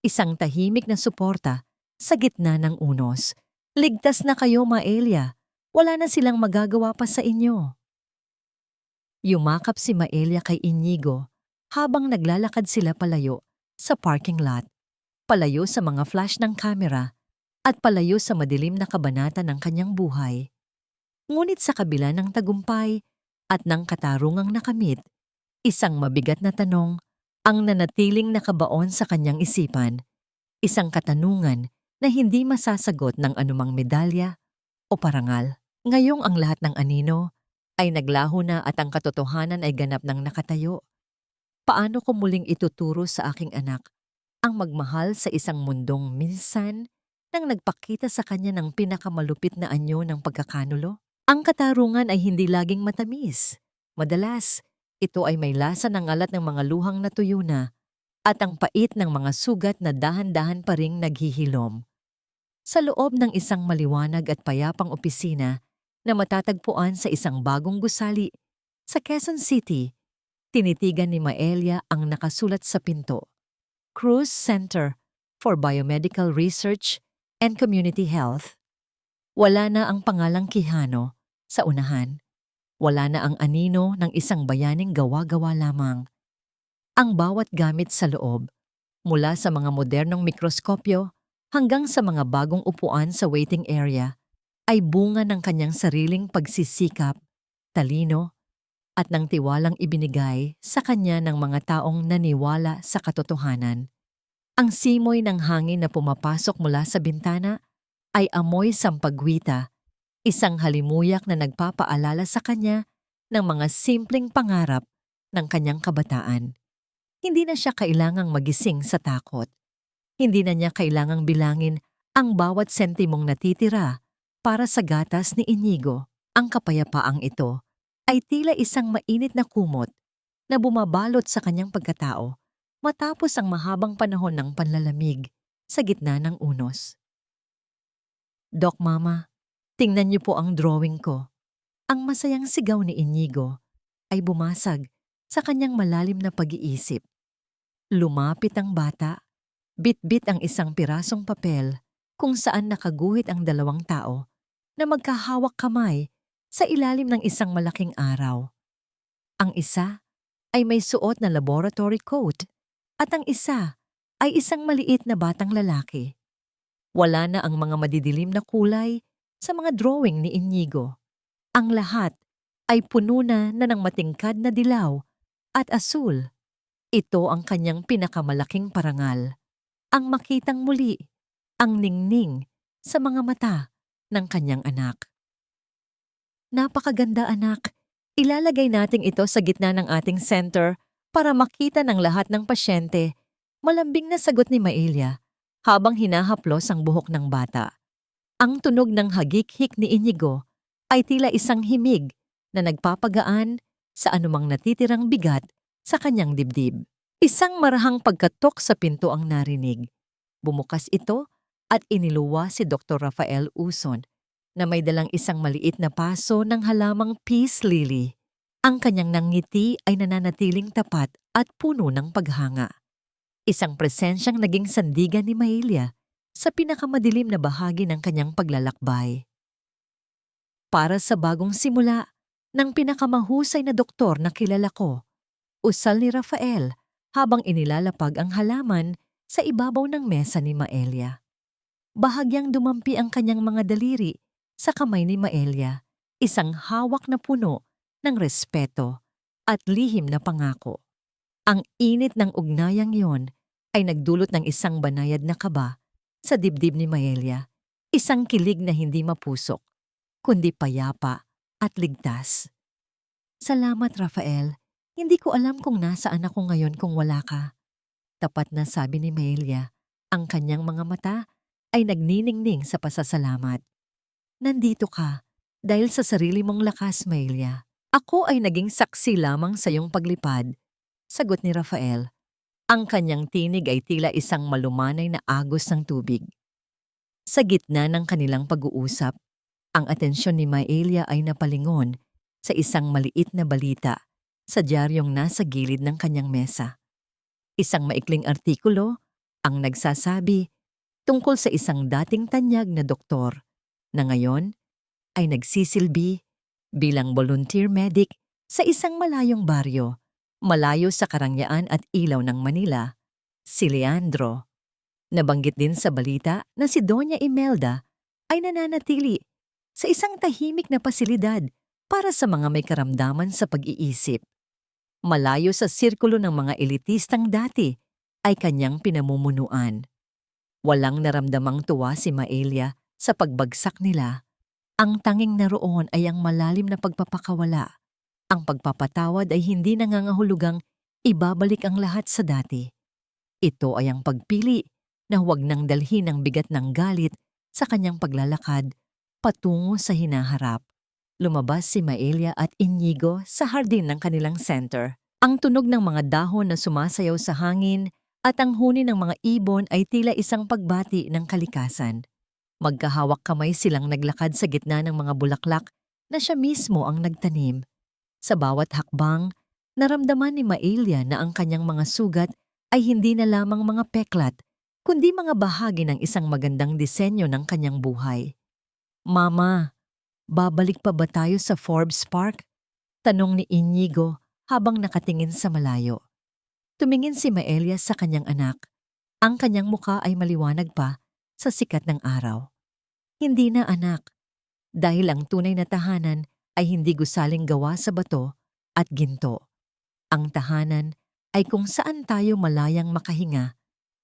Isang tahimik na suporta sa gitna ng unos. Ligtas na kayo, Maelia. Wala na silang magagawa pa sa inyo. Yumakap si Maelia kay Inigo habang naglalakad sila palayo sa parking lot, palayo sa mga flash ng kamera at palayo sa madilim na kabanata ng kanyang buhay. Ngunit sa kabila ng tagumpay at ng katarungang nakamit, isang mabigat na tanong ang nanatiling nakabaon sa kanyang isipan, isang katanungan na hindi masasagot ng anumang medalya o parangal. Ngayong ang lahat ng anino ay naglaho na at ang katotohanan ay ganap ng nakatayo. Paano ko muling ituturo sa aking anak ang magmahal sa isang mundong minsan nang nagpakita sa kanya ng pinakamalupit na anyo ng pagkakanulo? Ang katarungan ay hindi laging matamis. Madalas, ito ay may lasa ng alat ng mga luhang natuyo na at ang pait ng mga sugat na dahan-dahan pa ring naghihilom. Sa loob ng isang maliwanag at payapang opisina na matatagpuan sa isang bagong gusali sa Quezon City, tinitigan ni Maelia ang nakasulat sa pinto. Cruz Center for Biomedical Research and Community Health. Wala na ang pangalang Quijano sa unahan. Wala na ang anino ng isang bayaning gawa-gawa lamang. Ang bawat gamit sa loob, mula sa mga modernong mikroskopyo hanggang sa mga bagong upuan sa waiting area, ay bunga ng kanyang sariling pagsisikap, talino, at ng tiwalang ibinigay sa kanya ng mga taong naniwala sa katotohanan. Ang simoy ng hangin na pumapasok mula sa bintana ay amoy sampagwita, isang halimuyak na nagpapaalala sa kanya ng mga simpleng pangarap ng kanyang kabataan. Hindi na siya kailangang magising sa takot. Hindi na niya kailangang bilangin ang bawat sentimong natitira para sa gatas ni Inigo. Ang kapayapaang ito ay tila isang mainit na kumot na bumabalot sa kanyang pagkatao matapos ang mahabang panahon ng panlalamig sa gitna ng unos. Doc Mama, tingnan niyo po ang drawing ko. Ang masayang sigaw ni Inigo ay bumasag sa kanyang malalim na pag-iisip. Lumapit ang bata, bit-bit ang isang pirasong papel kung saan nakaguhit ang dalawang tao na magkahawak kamay sa ilalim ng isang malaking araw. Ang isa ay may suot na laboratory coat at ang isa ay isang maliit na batang lalaki. Wala na ang mga madidilim na kulay sa mga drawing ni Inigo. Ang lahat ay puno na ng matingkad na dilaw at asul. Ito ang kanyang pinakamalaking parangal, ang makitang muli ang ningning sa mga mata ng kanyang anak. Napakaganda, anak. Ilalagay natin ito sa gitna ng ating center para makita ng lahat ng pasyente. Malambing na sagot ni Maelia habang hinahaplos ang buhok ng bata. Ang tunog ng hagik-hik ni Inigo ay tila isang himig na nagpapagaan sa anumang natitirang bigat sa kanyang dibdib. Isang marahang pagkatok sa pinto ang narinig. Bumukas ito at iniluwa si Dr. Rafael Uson na may dalang isang maliit na paso ng halamang peace lily. Ang kanyang nangiti ay nananatiling tapat at puno ng paghanga. Isang presensyang naging sandigan ni Maelia sa pinakamadilim na bahagi ng kanyang paglalakbay. Para sa bagong simula ng pinakamahusay na doktor na kilala ko, usal ni Rafael habang inilalapag ang halaman sa ibabaw ng mesa ni Maelia. Bahagyang dumampi ang kanyang mga daliri sa kamay ni Maelia, isang hawak na puno ng respeto at lihim na pangako. Ang init ng ugnayang yon ay nagdulot ng isang banayad na kaba sa dibdib ni Maelia, isang kilig na hindi mapusok, kundi payapa at ligtas. Salamat, Rafael. Hindi ko alam kung nasaan ako ngayon kung wala ka. Tapat na sabi ni Maelia, ang kanyang mga mata ay nagniningning sa pasasalamat. Nandito ka dahil sa sarili mong lakas, Maelia. Ako ay naging saksi lamang sa iyong paglipad, sagot ni Rafael. Ang kanyang tinig ay tila isang malumanay na agos ng tubig. Sa gitna ng kanilang pag-uusap, ang atensyon ni Maelia ay napalingon sa isang maliit na balita sa diaryong nasa gilid ng kanyang mesa. Isang maikling artikulo ang nagsasabi tungkol sa isang dating tanyag na doktor na ngayon ay nagsisilbi bilang volunteer medic sa isang malayong baryo, malayo sa karangyaan at ilaw ng Manila, si Leandro. Nabanggit din sa balita na si Doña Imelda ay nananatili sa isang tahimik na pasilidad para sa mga may karamdaman sa pag-iisip. Malayo sa sirkulo ng mga elitistang dati ay kanyang pinamumunuan. Walang naramdamang tuwa si Maelia sa pagbagsak nila. Ang tanging naroon ay ang malalim na pagpapakawala. Ang pagpapatawad ay hindi nangangahulugang ibabalik ang lahat sa dati. Ito ay ang pagpili na huwag nang dalhin ang bigat ng galit sa kanyang paglalakad patungo sa hinaharap. Lumabas si Maelia at Inigo sa hardin ng kanilang center. Ang tunog ng mga dahon na sumasayaw sa hangin at ang huni ng mga ibon ay tila isang pagbati ng kalikasan. Magkahawak kamay silang naglakad sa gitna ng mga bulaklak na siya mismo ang nagtanim. Sa bawat hakbang, naramdaman ni Maelia na ang kanyang mga sugat ay hindi na lamang mga peklat, kundi mga bahagi ng isang magandang disenyo ng kanyang buhay. Mama, babalik pa ba tayo sa Forbes Park? Tanong ni Inigo habang nakatingin sa malayo. Tumingin si Maelia sa kanyang anak. Ang kanyang muka ay maliwanag pa sa sikat ng araw. Hindi na, anak, dahil ang tunay na tahanan ay hindi gusaling gawa sa bato at ginto. Ang tahanan ay kung saan tayo malayang makahinga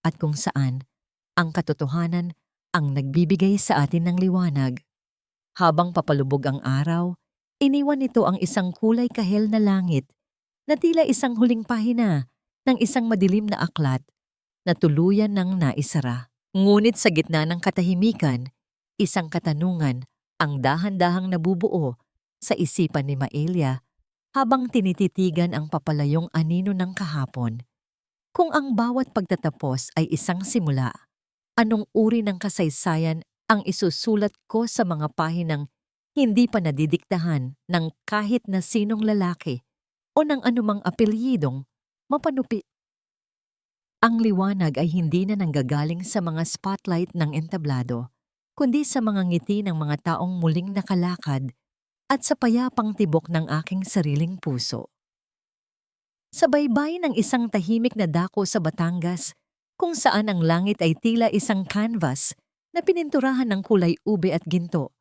at kung saan ang katotohanan ang nagbibigay sa atin ng liwanag. Habang papalubog ang araw, iniwan nito ang isang kulay kahel na langit na tila isang huling pahina ng isang madilim na aklat na tuluyan ng naisara. Ngunit sa gitna ng katahimikan, isang katanungan ang dahan-dahang nabubuo sa isipan ni Maelia habang tinititigan ang papalayong anino ng kahapon. Kung ang bawat pagtatapos ay isang simula, anong uri ng kasaysayan ang isusulat ko sa mga pahinang hindi pa nadidiktahan ng kahit na sinong lalaki o ng anumang apelyidong mapanupi? Ang liwanag ay hindi na nanggagaling sa mga spotlight ng entablado, kundi sa mga ngiti ng mga taong muling nakalakad at sa payapang tibok ng aking sariling puso. Sa baybay ng isang tahimik na dako sa Batangas, kung saan ang langit ay tila isang canvas na pininturahan ng kulay ube at ginto,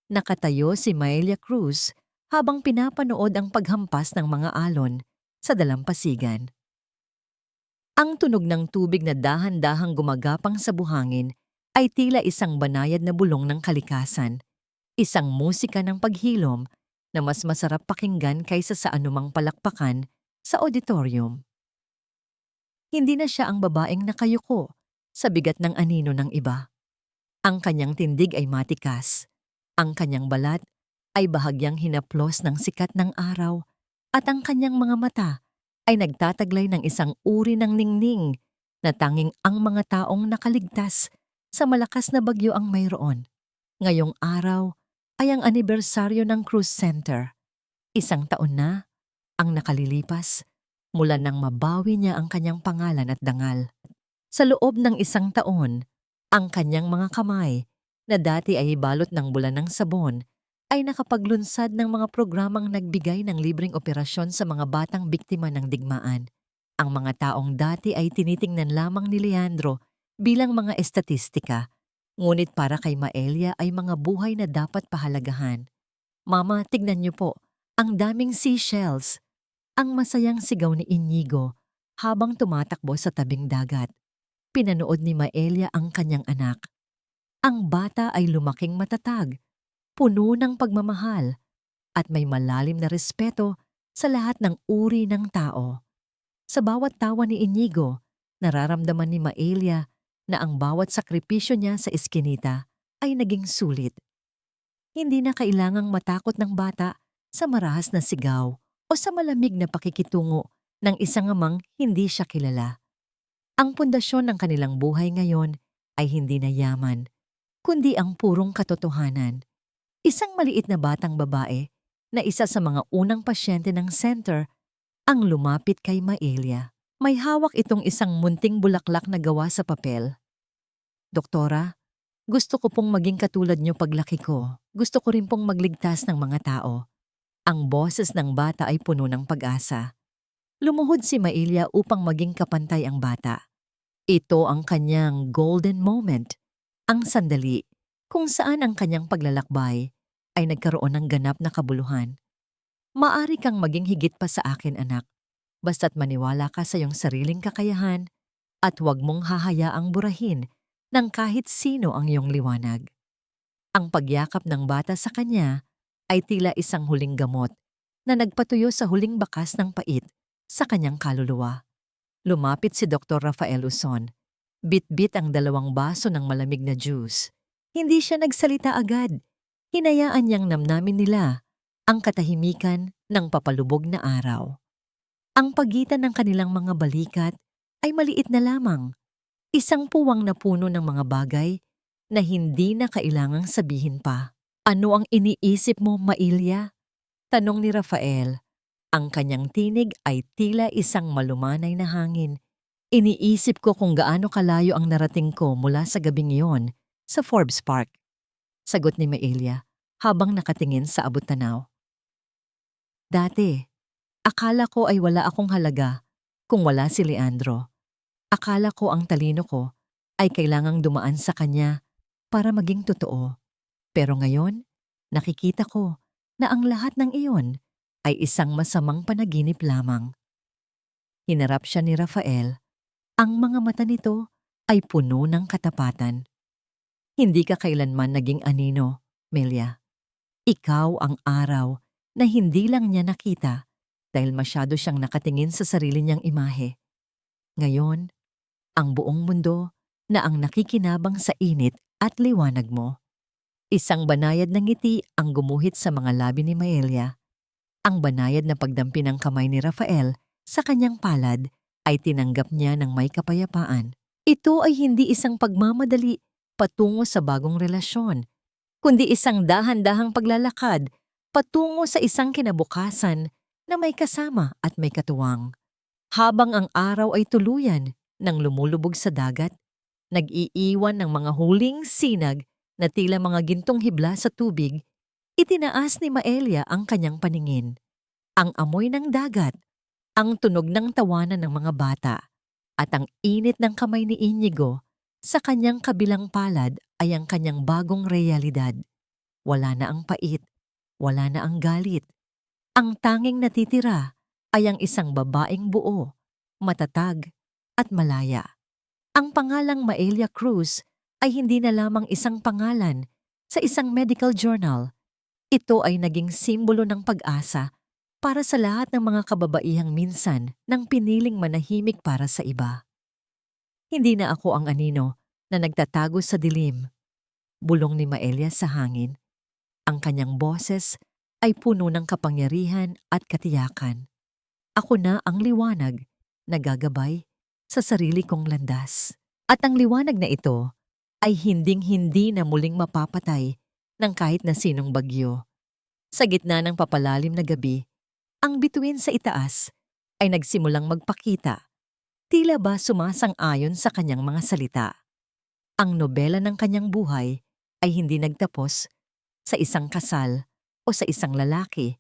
nakatayo si Maelia Cruz habang pinapanood ang paghampas ng mga alon sa dalampasigan. Ang tunog ng tubig na dahan-dahang gumagapang sa buhangin ay tila isang banayad na bulong ng kalikasan, isang musika ng paghilom na mas masarap pakinggan kaysa sa anumang palakpakan sa auditorium. Hindi na siya ang babaeng nakayuko sa bigat ng anino ng iba. Ang kanyang tindig ay matikas, ang kanyang balat ay bahagyang hinaplos ng sikat ng araw, at ang kanyang mga mata ay nagtataglay ng isang uri ng ningning na tanging ang mga taong nakaligtas sa malakas na bagyo ang mayroon. Ngayong araw ay ang anibersaryo ng Cruise Center. Isang taon na ang nakalilipas mula nang mabawi niya ang kanyang pangalan at dangal. Sa loob ng isang taon, ang kanyang mga kamay na dati ay balot ng bulan ng sabon ay nakapaglunsad ng mga programang nagbigay ng libreng operasyon sa mga batang biktima ng digmaan. Ang mga taong dati ay tinitingnan lamang ni Leandro bilang mga estatistika, ngunit para kay Maelia ay mga buhay na dapat pahalagahan. Mama, tignan niyo po, ang daming seashells. Ang masayang sigaw ni Inigo habang tumatakbo sa tabing dagat. Pinanood ni Maelia ang kanyang anak. Ang bata ay lumaking matatag, puno ng pagmamahal, at may malalim na respeto sa lahat ng uri ng tao. Sa bawat tawa ni Inigo, nararamdaman ni Maelia na ang bawat sakripisyo niya sa eskinita ay naging sulit. Hindi na kailangang matakot ng bata sa marahas na sigaw o sa malamig na pakikitungo ng isang amang hindi siya kilala. Ang pundasyon ng kanilang buhay ngayon ay hindi na yaman, kundi ang purong katotohanan. Isang maliit na batang babae na isa sa mga unang pasyente ng center ang lumapit kay Maelia. May hawak itong isang munting bulaklak na gawa sa papel. Doktora, gusto ko pong maging katulad niyo paglaki ko. Gusto ko rin pong magligtas ng mga tao. Ang boses ng bata ay puno ng pag-asa. Lumuhod si Maelia upang maging kapantay ang bata. Ito ang kanyang golden moment, ang sandali kung saan ang kanyang paglalakbay ay nagkaroon ng ganap na kabuluhan. Maari kang maging higit pa sa akin, anak, basta't maniwala ka sa iyong sariling kakayahan at huwag mong hahayaang burahin ng kahit sino ang iyong liwanag. Ang pagyakap ng bata sa kanya ay tila isang huling gamot na nagpatuyo sa huling bakas ng pait sa kanyang kaluluwa. Lumapit si Dr. Rafael Uson. Bit-bit ang 2 baso ng malamig na juice. Hindi siya nagsalita agad. Hinayaan niyang namnamin nila ang katahimikan ng papalubog na araw. Ang pagitan ng kanilang mga balikat ay maliit na lamang. Isang puwang na puno ng mga bagay na hindi na kailangang sabihin pa. Ano ang iniisip mo, Maelia? Tanong ni Rafael. Ang kanyang tinig ay tila isang malumanay na hangin. Iniisip ko kung gaano kalayo ang narating ko mula sa gabing iyon sa Forbes Park. Sagot ni Maelia habang nakatingin sa abot-tanaw. Dati, akala ko ay wala akong halaga kung wala si Leandro. Akala ko ang talino ko ay kailangang dumaan sa kanya para maging totoo. Pero ngayon, nakikita ko na ang lahat ng iyon ay isang masamang panaginip lamang. Hinarap siya ni Rafael. Ang mga mata nito ay puno ng katapatan. Hindi ka kailanman naging anino, Melia. Ikaw ang araw na hindi lang niya nakita dahil masyado siyang nakatingin sa sarili niyang imahe. Ngayon, ang buong mundo na ang nakikinabang sa init at liwanag mo. Isang banayad na ngiti ang gumuhit sa mga labi ni Maelia. Ang banayad na pagdampi ng kamay ni Rafael sa kanyang palad ay tinanggap niya ng may kapayapaan. Ito ay hindi isang pagmamadali patungo sa bagong relasyon, kundi isang dahan-dahang paglalakad patungo sa isang kinabukasan na may kasama at may katuwang. Habang ang araw ay tuluyan nang lumulubog sa dagat, nag-iiwan ng mga huling sinag na tila mga gintong hibla sa tubig, itinaas ni Maelia ang kanyang paningin. Ang amoy ng dagat, ang tunog ng tawanan ng mga bata, at ang init ng kamay ni Inigo sa kanyang kabilang palad ay ang kanyang bagong realidad. Wala na ang pait, wala na ang galit. Ang tanging natitira ay ang isang babaeng buo, matatag, at malaya. Ang pangalang Maelia Cruz ay hindi na lamang isang pangalan sa isang medical journal. Ito ay naging simbolo ng pag-asa para sa lahat ng mga kababaihang minsan nang piniling manahimik para sa iba. Hindi na ako ang anino na nagtatago sa dilim. Bulong ni Maelia sa hangin. Ang kanyang boses ay puno ng kapangyarihan at katiyakan. Ako na ang liwanag na gagabay sa sarili kong landas. At ang liwanag na ito ay hinding-hindi na muling mapapatay ng kahit na sinong bagyo. Sa gitna ng papalalim na gabi, ang bituin sa itaas ay nagsimulang magpakita. Tila ba sumasang-ayon sa kanyang mga salita. Ang nobela ng kanyang buhay ay hindi nagtapos sa isang kasal o sa isang lalaki,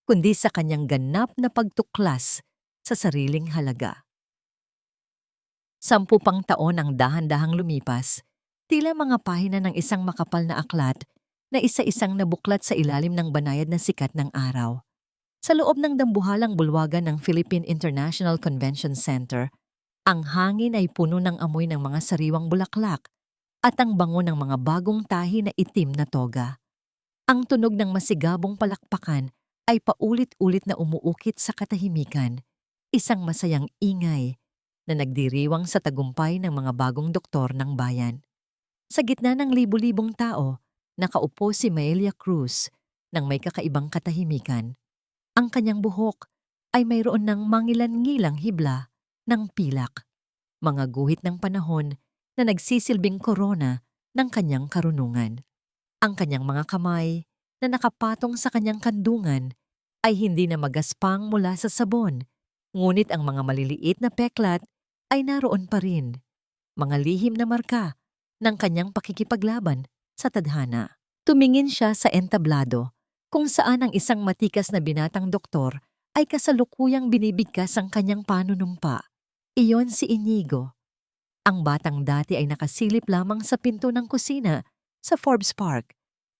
kundi sa kanyang ganap na pagtuklas sa sariling halaga. 10 pang taon ang dahan-dahang lumipas, tila mga pahina ng isang makapal na aklat na isa-isang nabuklat sa ilalim ng banayad na sikat ng araw. Sa loob ng dambuhalang bulwagan ng Philippine International Convention Center, ang hangin ay puno ng amoy ng mga sariwang bulaklak at ang bango ng mga bagong tahi na itim na toga. Ang tunog ng masigabong palakpakan ay paulit-ulit na umuukit sa katahimikan, isang masayang ingay na nagdiriwang sa tagumpay ng mga bagong doktor ng bayan. Sa gitna ng libu-libong tao, nakaupo si Maelia Cruz ng may kakaibang katahimikan. Ang kanyang buhok ay mayroon ng mangilan-ngilang hibla ng pilak, mga guhit ng panahon na nagsisilbing korona ng kanyang karunungan. Ang kanyang mga kamay na nakapatong sa kanyang kandungan ay hindi na magaspang mula sa sabon, ngunit ang mga maliliit na peklat ay naroon pa rin, mga lihim na marka ng kanyang pakikipaglaban sa tadhana. Tumingin siya sa entablado, kung saan ang isang matikas na binatang doktor ay kasalukuyang binibigkas ang kanyang panunumpa. Iyon si Inigo. Ang batang dati ay nakasilip lamang sa pinto ng kusina sa Forbes Park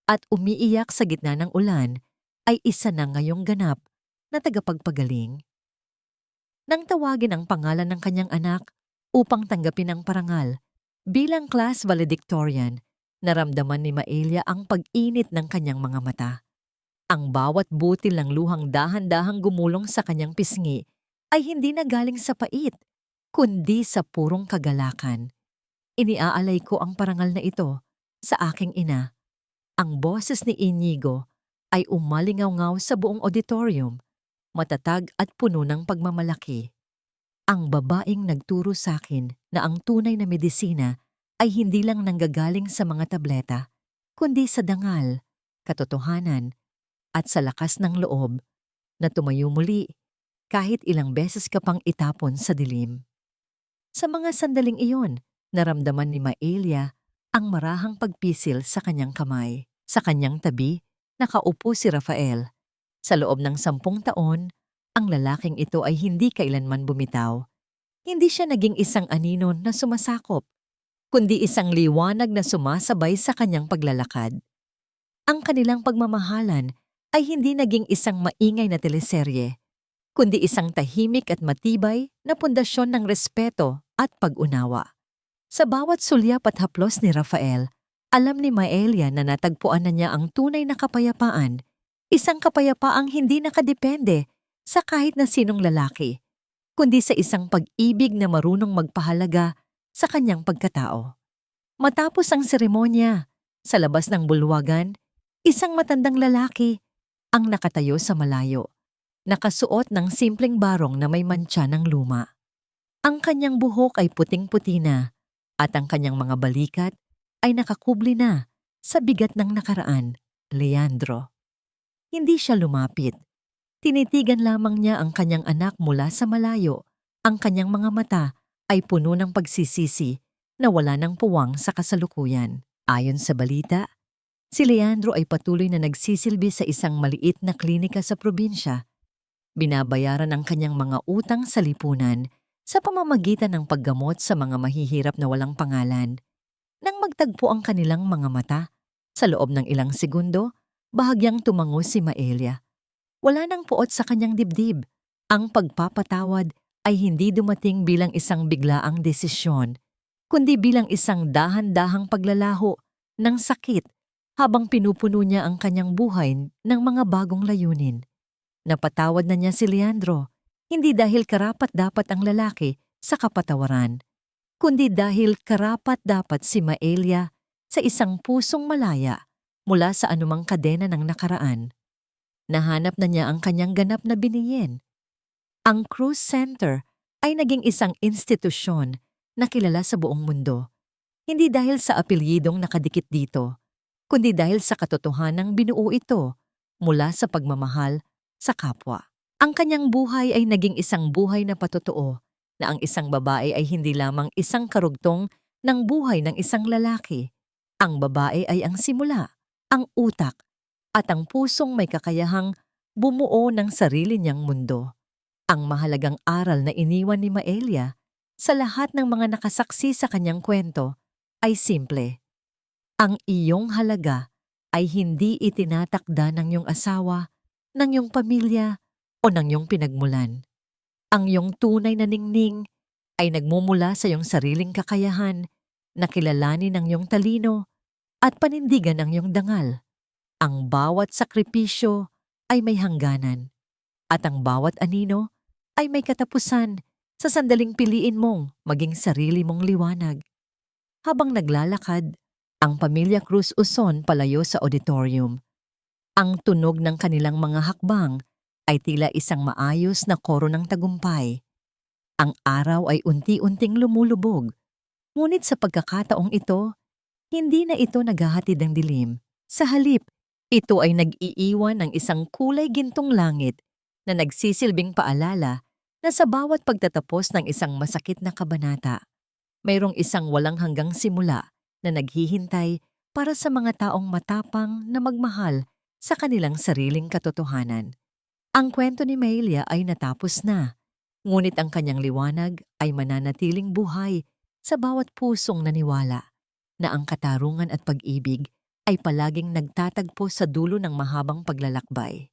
at umiiyak sa gitna ng ulan ay isa na ngayong ganap na tagapagpagaling. Nang tawagin ang pangalan ng kanyang anak upang tanggapin ang parangal, bilang class valedictorian, naramdaman ni Maelia ang pag-init ng kanyang mga mata. Ang bawat butil ng luhang dahan-dahang gumulong sa kanyang pisngi ay hindi na galing sa pait, kundi sa purong kagalakan. Iniaalay ko ang parangal na ito sa aking ina. Ang boses ni Inigo ay umalingaw-ngaw sa buong auditorium, matatag at puno ng pagmamalaki. Ang babaeng nagturo sa akin na ang tunay na medisina ay hindi lang nanggagaling sa mga tableta, kundi sa dangal, katotohanan, at sa lakas ng loob na tumayo muli kahit ilang beses ka pang itapon sa dilim. Sa mga sandaling iyon, naramdaman ni Maelia ang marahang pagpisil sa kanyang kamay. Sa kanyang tabi, nakaupo si Rafael. Sa loob ng 10 taon, ang lalaking ito ay hindi kailanman bumitaw. Hindi siya naging isang anino na sumasakop, kundi isang liwanag na sumasabay sa kanyang paglalakad. Ang kanilang pagmamahalan ay hindi naging isang maingay na teleserye, kundi isang tahimik at matibay na pundasyon ng respeto at pag-unawa. Sa bawat sulyap at haplos ni Rafael, alam ni Maelia na natagpuan na niya ang tunay na kapayapaan, isang kapayapaang hindi nakadepende sa kahit na sinong lalaki, kundi sa isang pag-ibig na marunong magpahalaga sa kanyang pagkatao. Matapos ang seremonya, sa labas ng bulwagan, isang matandang lalaki ang nakatayo sa malayo, nakasuot ng simpleng barong na may mantsa ng luma. Ang kanyang buhok ay puting-puti na at ang kanyang mga balikat ay nakakubli na sa bigat ng nakaraan, Leandro. Hindi siya lumapit. Tinitigan lamang niya ang kanyang anak mula sa malayo. Ang kanyang mga mata ay puno ng pagsisisi na wala ng puwang sa kasalukuyan. Ayon sa balita, si Leandro ay patuloy na nagsisilbi sa isang maliit na klinika sa probinsya. Binabayaran ang kanyang mga utang sa lipunan sa pamamagitan ng paggamot sa mga mahihirap na walang pangalan. Nang magtagpo ang kanilang mga mata, sa loob ng ilang segundo, bahagyang tumango si Maelia. Wala nang puot sa kanyang dibdib. Ang pagpapatawad ay hindi dumating bilang isang biglaang desisyon, kundi bilang isang dahan-dahang paglalaho ng sakit habang pinupuno niya ang kanyang buhay ng mga bagong layunin. Napatawad na niya si Leandro, hindi dahil karapat-dapat ang lalaki sa kapatawaran, kundi dahil karapat-dapat si Maelia sa isang pusong malaya mula sa anumang kadena ng nakaraan. Nahanap na niya ang kanyang ganap na biniyen. Ang Cruz Center ay naging isang institusyon na kilala sa buong mundo, hindi dahil sa apelyidong nakadikit dito, kundi dahil sa katotohanang binuo ito mula sa pagmamahal sa kapwa. Ang kanyang buhay ay naging isang buhay na patotoo na ang isang babae ay hindi lamang isang karugtong ng buhay ng isang lalaki. Ang babae ay ang simula, ang utak, at ang pusong may kakayahang bumuo ng sarili niyang mundo. Ang mahalagang aral na iniwan ni Maelia sa lahat ng mga nakasaksi sa kanyang kwento ay simple. Ang iyong halaga ay hindi itinatakda ng iyong asawa, ng iyong pamilya, o ng iyong pinagmulan. Ang iyong tunay na ningning ay nagmumula sa iyong sariling kakayahan na kilalanin ang iyong talino at panindigan ang iyong dangal. Ang bawat sakripisyo ay may hangganan, at ang bawat anino ay may katapusan sa sandaling piliin mong maging sarili mong liwanag. Habang naglalakad, ang pamilya Cruz Uson palayo sa auditorium. Ang tunog ng kanilang mga hakbang ay tila isang maayos na koro ng tagumpay. Ang araw ay unti-unting lumulubog, ngunit sa pagkakataong ito, hindi na ito naghahatid ng dilim. Sa halip, ito ay nag-iiwan ng isang kulay gintong langit na nagsisilbing paalala na sa bawat pagtatapos ng isang masakit na kabanata, mayroong isang walang hanggang simula na naghihintay para sa mga taong matapang na magmahal sa kanilang sariling katotohanan. Ang kwento ni Maelia ay natapos na, ngunit ang kanyang liwanag ay mananatiling buhay sa bawat pusong naniwala na ang katarungan at pag-ibig ay palaging nagtatagpo sa dulo ng mahabang paglalakbay.